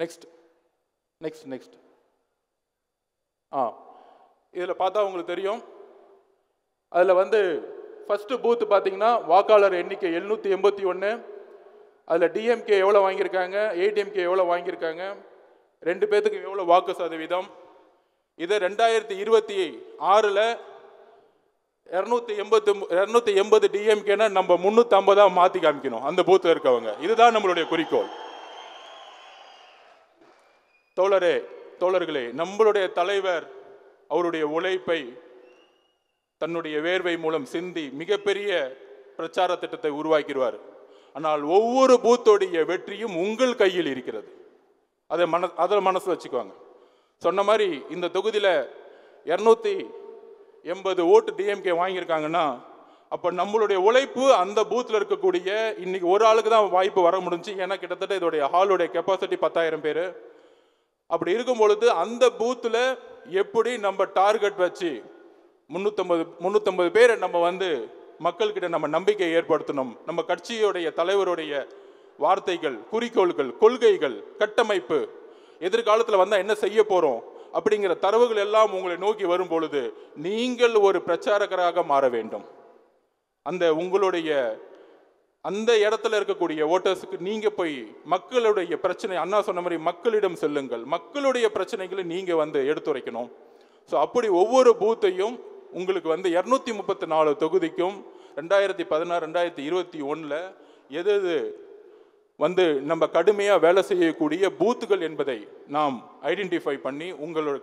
நெக்ஸ்ட் நெக்ஸ்ட் நெக்ஸ்ட் இதில் பார்த்தா உங்களுக்கு தெரியும். அதில் வந்து ஃபஸ்ட்டு பூத்து பார்த்தீங்கன்னா வாக்காளர் எண்ணிக்கை 781. அதில் டிஎம்கே எவ்வளோ வாங்கியிருக்காங்க, ஏடிஎம்கே எவ்வளோ வாங்கியிருக்காங்க, 2 பேர்த்துக்கு எவ்வளோ வாக்கு சதவீதம். இதை 2026 280 டிஎம்கேனா நம்ம 350 மாற்றி காமிக்கணும் அந்த பூத்தில் இருக்கவங்க. இதுதான் நம்மளுடைய குறிக்கோள். தோழர்களே, நம்மளுடைய தலைவர் அவருடைய உழைப்பை தன்னுடைய வேர்வை மூலம் சிந்தி மிகப்பெரிய பிரச்சார திட்டத்தை உருவாக்கிடுவார். ஆனால் ஒவ்வொரு பூத்தோடைய வெற்றியும் உங்கள் கையில் இருக்கிறது. அதை மனசு வச்சுக்குவாங்க. சொன்ன மாதிரி இந்த தொகுதியில் 280 ஓட்டு டிஎம்கே வாங்கியிருக்காங்கன்னா அப்போ நம்மளுடைய உழைப்பு அந்த பூத்தில் இருக்கக்கூடிய இன்னைக்கு ஒரு ஆளுக்கு தான் வாய்ப்பு வர முடிஞ்சு. ஏன்னா கிட்டத்தட்ட இதோடைய ஹாலுடைய கெப்பாசிட்டி 10,000 பேர். அப்படி இருக்கும் பொழுது அந்த பூத்தில் எப்படி நம்ம டார்கெட் வச்சு 350 பேரை நம்ம வந்து மக்கள்கிட்ட நம்ம நம்பிக்கை ஏற்படுத்தணும். நம்ம கட்சியுடைய தலைவருடைய வார்த்தைகள், குறிக்கோள்கள், கொள்கைகள், கட்டமைப்பு, எதிர்காலத்தில் வந்தால் என்ன செய்ய போகிறோம் அப்படிங்கிற தரவுகள் எல்லாம் உங்களை நோக்கி வரும் பொழுது நீங்கள் ஒரு பிரச்சாரகராக மாற வேண்டும். உங்களுடைய அந்த இடத்துல இருக்கக்கூடிய ஓட்டர்ஸுக்கு நீங்கள் போய் மக்களுடைய பிரச்சனை, அண்ணா சொன்ன மாதிரி மக்களிடம் செல்லுங்கள், மக்களுடைய பிரச்சனைகளை நீங்கள் வந்து எடுத்துரைக்கணும். ஸோ அப்படி ஒவ்வொரு பூத்தையும் உங்களுக்கு வந்து 234 தொகுதிக்கும் 2016 2021 எது வந்து நம்ம கடுமையாக வேலை செய்யக்கூடிய பூத்துகள் என்பதை நாம் ஐடென்டிஃபை பண்ணி உங்களோட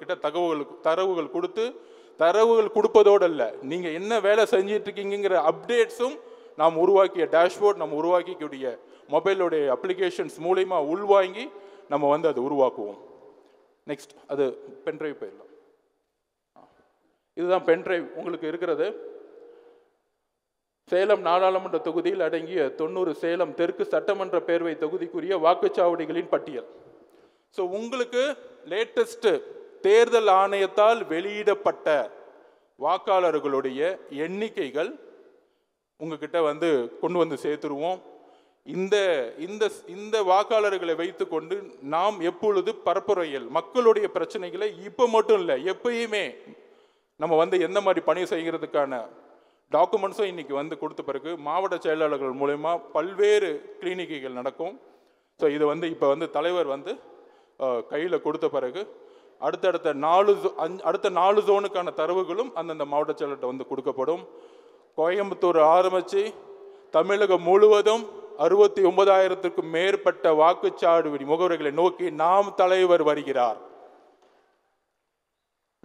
தரவுகள் கொடுப்பதோடு அல்ல, நீங்கள் என்ன வேலை செஞ்சிட்டு இருக்கீங்கிற அப்டேட்ஸும் நாம் உருவாக்கிய டேஷ்போர்ட், நம்ம உருவாக்கிக்கூடிய மொபைலோடைய அப்ளிகேஷன்ஸ் மூலமா உள்வாங்கி நம்ம வந்து அதை உருவாக்குவோம். நெக்ஸ்ட் அது பென்ட்ரைவ் போயிடலாம். இதுதான் பென்ட்ரைவ் உங்களுக்கு இருக்கிறது. சேலம் நாடாளுமன்ற தொகுதியில் அடங்கிய 90 சேலம் தெற்கு சட்டமன்ற பேரவை தொகுதிக்குரிய வாக்குச்சாவடிகளின் பட்டியல். ஸோ உங்களுக்கு லேட்டஸ்ட் தேர்தல் ஆணையத்தால் வெளியிடப்பட்ட வாக்காளர்களுடைய எண்ணிக்கைகள் உங்ககிட்ட வந்து கொண்டு வந்து சேர்த்துருவோம். இந்த வாக்காளர்களை வைத்துக்கொண்டு நாம் எப்பொழுது பரப்புரையில் மக்களுடைய பிரச்சனைகளை இப்போ மட்டும் இல்லை எப்பயுமே நம்ம வந்து எந்த மாதிரி பணி செய்கிறதுக்கான டாக்குமெண்ட்ஸும் இன்னைக்கு வந்து கொடுத்த பிறகு மாவட்ட செயலாளர்கள் மூலமா பல்வேறு கிளினிக்குகள் நடக்கும். ஸோ இது வந்து இப்போ வந்து தலைவர் வந்து கையில் கொடுத்த பிறகு அடுத்த 4 ஜோனுக்கான தரவுகளும் அந்தந்த மாவட்ட செயலர்கிட்ட வந்து கொடுக்கப்படும். கோயம்புத்தூர் ஆரம்பித்து தமிழகம் முழுவதும் 69,000க்கும் மேற்பட்ட வாக்குச்சாவடி முகவர்களை நோக்கி நாம் தலைவர் வருகிறார்.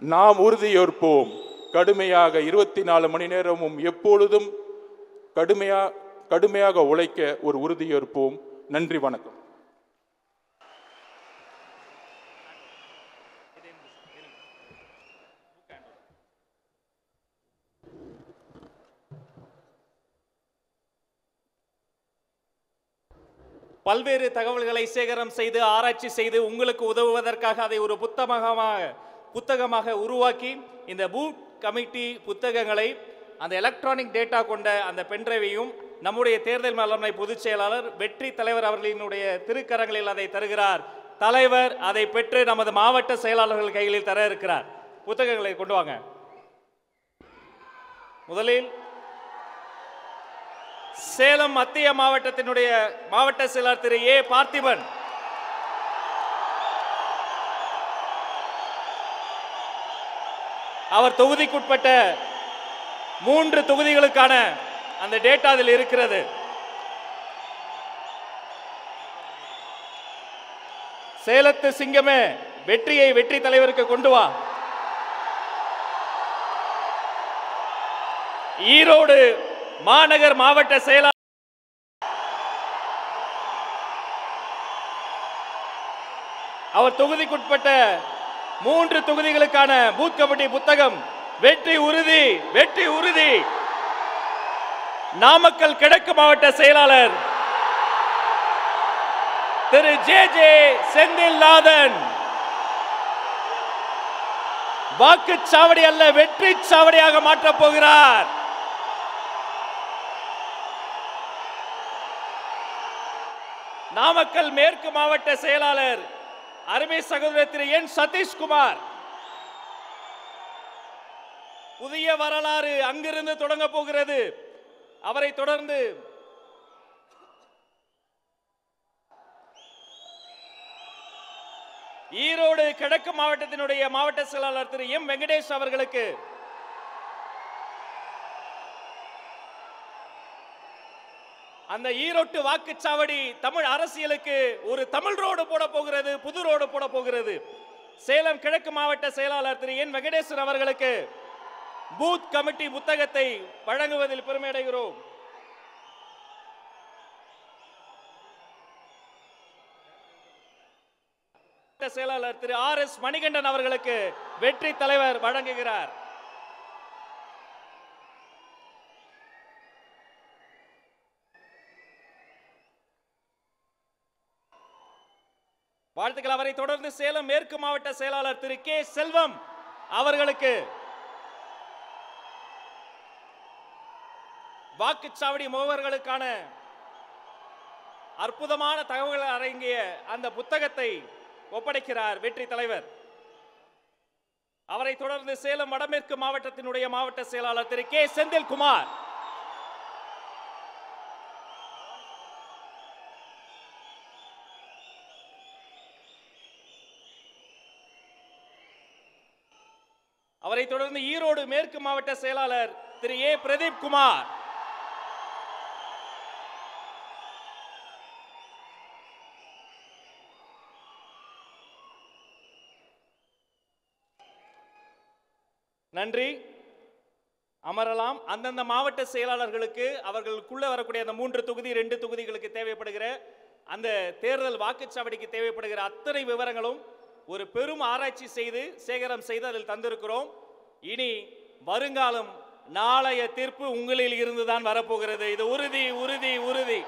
நாம் உறுதியேற்போம். கடுமையாக 24 மணி நேரமும் எப்பொழுதும் கடுமையாக உழைக்க ஒரு உறுதியேற்போம். நன்றி, வணக்கம். பல்வேறு தகவல்களை சேகரம் செய்து ஆராய்ச்சி செய்து உங்களுக்கு உதவுவதற்காக அதை ஒரு புத்தகமாக உருவாக்கி இந்த பூத் கமிட்டி புத்தகங்களை அந்த எலக்ட்ரானிக் டேட்டா கொண்ட அந்த பென்ட்ரைவையும் நம்முடைய தேர்தல் மேலாண்மை பொதுச் செயலாளர் வெற்றி தலைவர் அவர்களினுடைய திருக்கரங்களில் அதை தருகிறார். தலைவர் அதை பெற்று நமது மாவட்ட செயலாளர்கள் கைகளில் தர இருக்கிறார். புத்தகங்களை கொண்டு வாங்க. முதலில் சேலம் மத்திய மாவட்டத்தினுடைய மாவட்ட செயலாளர் திரு ஏ பார்த்திபன். அவர் தொகுதிக்குட்பட்ட 3 தொகுதிகளுக்கான அந்த டேட்டா அதில் இருக்கிறது. சேலத்து சிங்கமே, வெற்றியை வெற்றி தலைவருக்கு கொண்டு வா. ஈரோடு மாநகர் மாவட்ட செயலாளர் அவர் தொகுதிக்குட்பட்ட 3 தொகுதிகளுக்கான பூத் கமிட்டி புத்தகம் வெற்றி உறுதி வெற்றி உறுதி. நாமக்கல் கிழக்கு மாவட்ட செயலாளர் திரு ஜே ஜே செந்தில்நாதன். வாக்குச்சாவடி அல்ல, வெற்றி சாவடியாக மாற்றப் போகிறார். நாமக்கல் மேற்கு மாவட்ட செயலாளர் அருமை சகோதரர் திரு என் சதீஷ்குமார். புதிய வரலாறு அங்கிருந்து தொடங்க போகிறது. அவரை தொடர்ந்து ஈரோடு கிழக்கு மாவட்டத்தினுடைய மாவட்ட செயலாளர் திரு எம் வெங்கடேஷ் அவர்களுக்கு அந்த ஈரோட்டு வாக்குச்சாவடி தமிழ் அரசியலுக்கு ஒரு தமிழ் ரோடு போட போகிறது, புது ரோடு போட போகிறது. சேலம் கிழக்கு மாவட்ட செயலாளர் திரு என் வெங்கடேசன் அவர்களுக்கு பூத் கமிட்டி புத்தகத்தை வழங்குவதில் பெருமை அடைகிறோம். செயலாளர் திரு ஆர் எஸ் மணிகண்டன் அவர்களுக்கு வெற்றி தலைவர் வழங்குகிறார். வாழ்த்துக்கள். அவரை தொடர்ந்து சேலம் மேற்கு மாவட்ட செயலாளர் திரு கே செல்வம் அவர்களுக்கு வாக்குச்சாவடி முகவர்களுக்கான அற்புதமான தகவல்கள் அடங்கிய அந்த புத்தகத்தை ஒப்படைக்கிறார் வெற்றி தலைவர். அவரை தொடர்ந்து சேலம் வடமேற்கு மாவட்டத்தினுடைய மாவட்ட செயலாளர் திரு கே செந்தில்குமார். அவரை தொடர்ந்து ஈரோடு மேற்கு மாவட்ட செயலாளர் திரு ஏ பிரதீப் குமார். நன்றி. அமரலாம். அந்தந்த மாவட்ட செயலாளர்களுக்கு அவர்களுக்குள்ள வரக்கூடிய அந்த 3 தொகுதி 2 தொகுதிகளுக்கு தேவைப்படுகிற அந்த தேர்தல் வாக்குச்சாவடிக்கு தேவைப்படுகிற அத்தனை விவரங்களும் ஒரு பெரும் ஆராய்ச்சி செய்து சேகரம் செய்து அதில் தந்திருக்கிறோம். இனி வருங்காலம் நாளைய தீர்ப்பு உங்களில் இருந்துதான் வரப்போகிறது. இது உறுதி உறுதி உறுதி.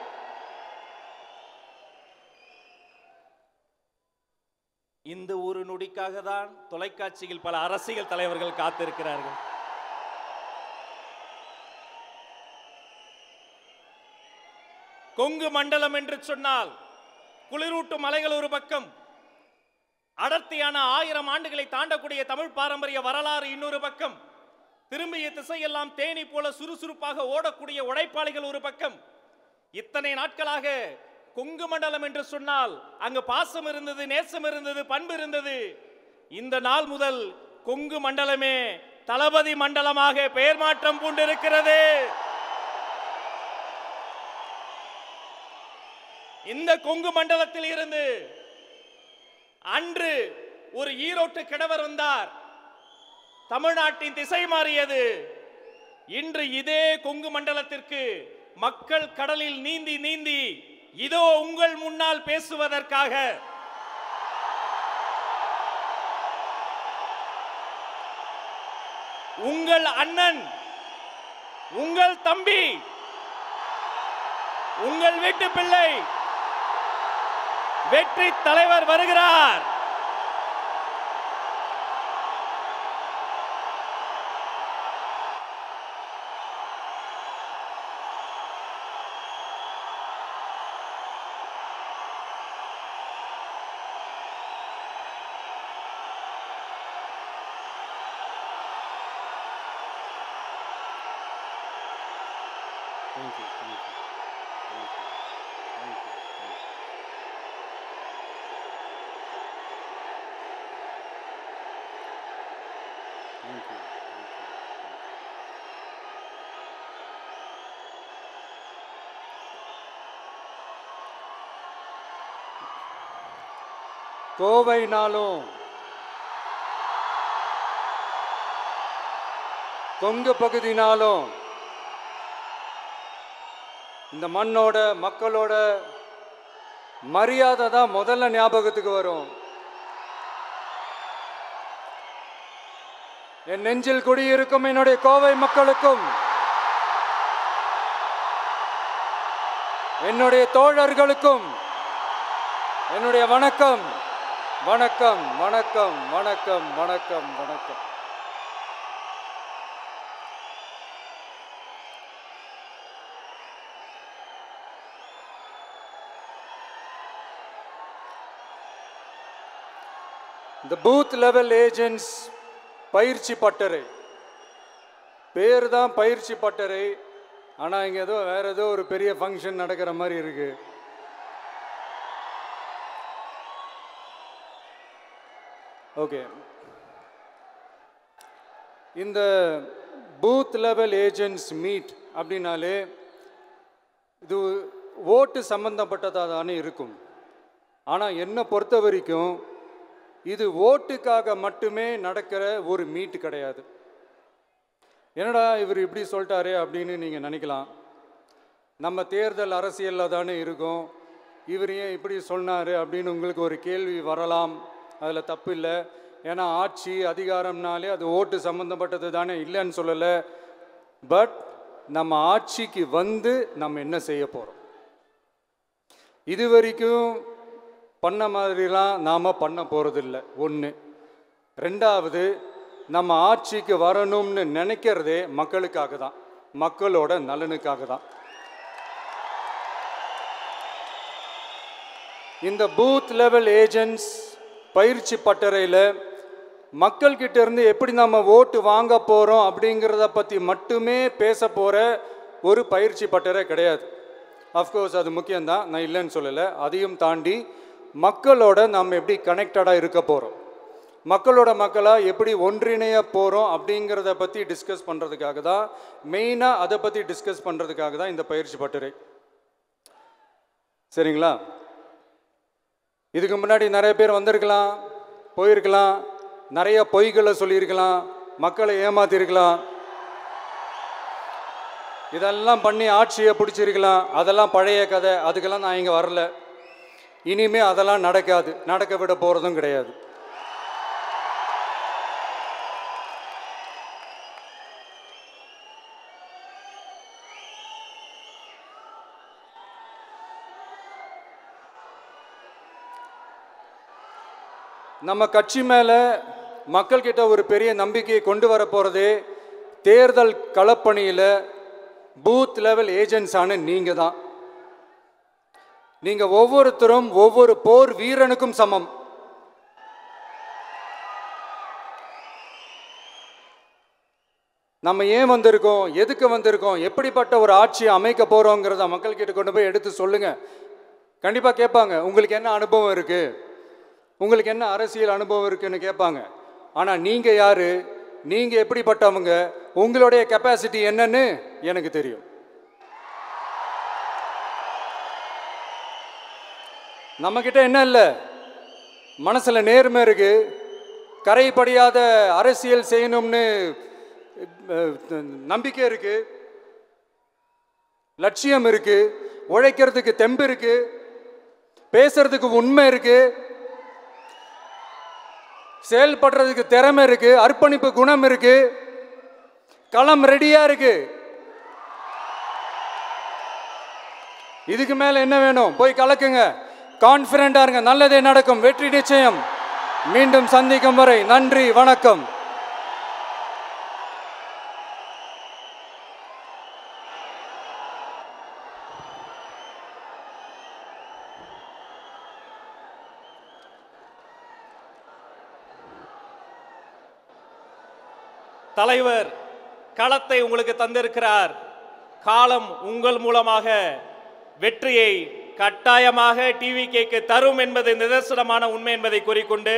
இந்த ஒரு நொடிக்காக தான் தொலைக்காட்சியில் பல அரசியல் தலைவர்கள் காத்திருக்கிறார்கள். கொங்கு மண்டலம் என்று சொன்னால் குளிரூட்டும் மலைகள் ஒரு பக்கம், அடர்த்தியான 1000 ஆண்டுகளை தாண்டக்கூடிய தமிழ் பாரம்பரிய வரலாறு இன்னொரு பக்கம், திரும்பிய திசையெல்லாம் தேனி போல சுறுசுறுப்பாக ஓடக்கூடிய உழைப்பாளிகள் ஒரு பக்கம். இத்தனை நாட்களாக கொங்கு மண்டலம் என்று சொன்னால் அங்கு பாசம் இருந்தது, நேசம் இருந்தது, பண்பு இருந்தது. இந்த நாள் முதல் கொங்கு மண்டலமே தளபதி மண்டலமாக பெயர் மாற்றம் பூண்டிருக்கிறது. இந்த கொங்கு மண்டலத்தில் இருந்து அன்று ஒரு ஈரோட்டு கிழவர் வந்தார், தமிழ்நாட்டின் திசை மாறியது. இன்று இதே கொங்கு மண்டலத்திற்கு மக்கள் கடலில் நீந்தி நீந்தி இதோ உங்கள் முன்னால் பேசுவதற்காக உங்கள் அண்ணன், உங்கள் தம்பி, உங்கள் வீட்டு பிள்ளை வெற்றி தலைவர் வருகிறார். Thank you thank you thank you thank you thank you கோவைனாலும் கொங்கு பகுதினாலும் இந்த மண்ணோட மக்களோட மரியாதை தான் முதல்ல ஞாபகத்துக்கு வரும். என் நெஞ்சில் குடியிருக்கும் என்னுடைய கோவை மக்களுக்கும் என்னுடைய தோழர்களுக்கும் என்னுடைய வணக்கம் வணக்கம் வணக்கம் வணக்கம் வணக்கம் வணக்கம். இந்த பூத் லெவல் ஏஜென்ட்ஸ் பயிற்சி பட்டறை பேர் தான் பயிற்சி பட்டறை, ஆனால் இங்கே ஏதோ வேற ஏதோ ஒரு பெரிய ஃபங்க்ஷன் நடக்கிற மாதிரி இருக்கு. ஓகே, இந்த பூத் லெவல் ஏஜென்ட்ஸ் மீட் அப்படின்னாலே இது ஓட்டு சம்பந்தப்பட்டதாக தானே இருக்கும். ஆனால் என்னை பொறுத்த வரைக்கும் இது ஓட்டுக்காக மட்டுமே நடக்கிற ஒரு மீட் கிடையாது. என்னடா இவர் இப்படி சொல்லிட்டாரே அப்படின்னு நீங்கள் நினைக்கலாம். நம்ம தேர்தல் அரசியலில் தானே இருக்கோம், இவர் ஏன் இப்படி சொன்னார் அப்படின்னு உங்களுக்கு ஒரு கேள்வி வரலாம். அதில் தப்பு இல்லை. ஏன்னா ஆட்சி அதிகாரம்னாலே அது ஓட்டு சம்மந்தப்பட்டது தானே, இல்லைன்னு சொல்லலை. பட் நம்ம ஆட்சிக்கு வந்து நம்ம என்ன செய்ய போகிறோம், இது வரைக்கும் பண்ண மாதிரிலாம் நாம் பண்ண போகிறதில்ல. ஒன்று. ரெண்டாவது, நம்ம ஆட்சிக்கு வரணும்னு நினைக்கிறதே மக்களுக்காக தான், மக்களோட நலனுக்காக தான். இந்த பூத் லெவல் ஏஜென்ட்ஸ் பயிற்சி பட்டறையில் மக்கள்கிட்ட இருந்து எப்படி நம்ம ஓட்டு வாங்க போகிறோம் அப்படிங்கிறத பற்றி மட்டுமே பேச போகிற ஒரு பயிற்சி பட்டறை கிடையாது. அஃப்கோர்ஸ் அது முக்கியம்தான், நான் இல்லைன்னு சொல்லலை. அதையும் தாண்டி மக்களோட நம்ம எப்படி கனெக்டடாக இருக்க போகிறோம், மக்களோட மக்களாக எப்படி ஒன்றிணைய போகிறோம் அப்படிங்கிறத பற்றி டிஸ்கஸ் பண்ணுறதுக்காக தான், மெயினாக அதை பற்றி டிஸ்கஸ் பண்ணுறதுக்காக தான் இந்த பயிற்சி பட்டறை. சரிங்களா? இதுக்கு முன்னாடி நிறைய பேர் வந்திருக்கலாம், போயிருக்கலாம், நிறைய பொய்களை சொல்லியிருக்கலாம், மக்களை ஏமாத்திருக்கலாம், இதெல்லாம் பண்ணி ஆட்சியை பிடிச்சிருக்கலாம். அதெல்லாம் பழைய கதை, அதுக்கெல்லாம் நான் இங்கே வரல. இனிமே அதெல்லாம் நடக்காது, நடக்க விட போகிறதும் கிடையாது. நம்ம கட்சி மேலே மக்கள்கிட்ட ஒரு பெரிய நம்பிக்கையை கொண்டு வர போகிறதே தேர்தல் களப்பணியில் பூத் லெவல் ஏஜென்ட்ஸான நீங்கள் தான். நீங்கள் ஒவ்வொருத்தரும் ஒவ்வொரு போர் வீரனுக்கும் சமம். நம்ம ஏன் வந்திருக்கோம், எதுக்கு வந்திருக்கோம், எப்படிப்பட்ட ஒரு ஆட்சியை அமைக்க போகிறோங்கிறத மக்கள்கிட்ட கொண்டு போய் எடுத்து சொல்லுங்கள். கண்டிப்பாக கேட்பாங்க, உங்களுக்கு என்ன அனுபவம் இருக்குது, உங்களுக்கு என்ன அரசியல் அனுபவம் இருக்குன்னு கேட்பாங்க. ஆனால் நீங்கள் யார், நீங்கள் எப்படிப்பட்டவங்க, உங்களுடைய கெப்பாசிட்டி என்னன்னு எனக்கு தெரியும். நம்மக்கிட்ட என்ன இல்லை, மனசில் நேர்மை இருக்குது, கரைப்படியாத அரசியல் செய்யணும்னு நம்பிக்கை இருக்குது, லட்சியம் இருக்குது, உழைக்கிறதுக்கு தெம்பு இருக்குது, பேசுறதுக்கு உண்மை இருக்குது, செயல்படுறதுக்கு திறமை இருக்கு, அர்ப்பணிப்பு குணம் இருக்கு, களம் ரெடியா இருக்கு. இதுக்கு மேல என்ன வேணும்? போய் கலக்குங்க, கான்பிடண்டா இருங்க, நல்லதே நடக்கும், வெற்றி நிச்சயம். மீண்டும் சந்திக்கும் வரை நன்றி, வணக்கம். தலைவர் களத்தை உங்களுக்கு தந்திருக்கிறார். காலம் உங்கள் மூலமாக வெற்றியை கட்டாயமாக டிவிகேக்கு தரும் என்பது நிதர்சனமான உண்மை என்பதை கூறிக்கொண்டு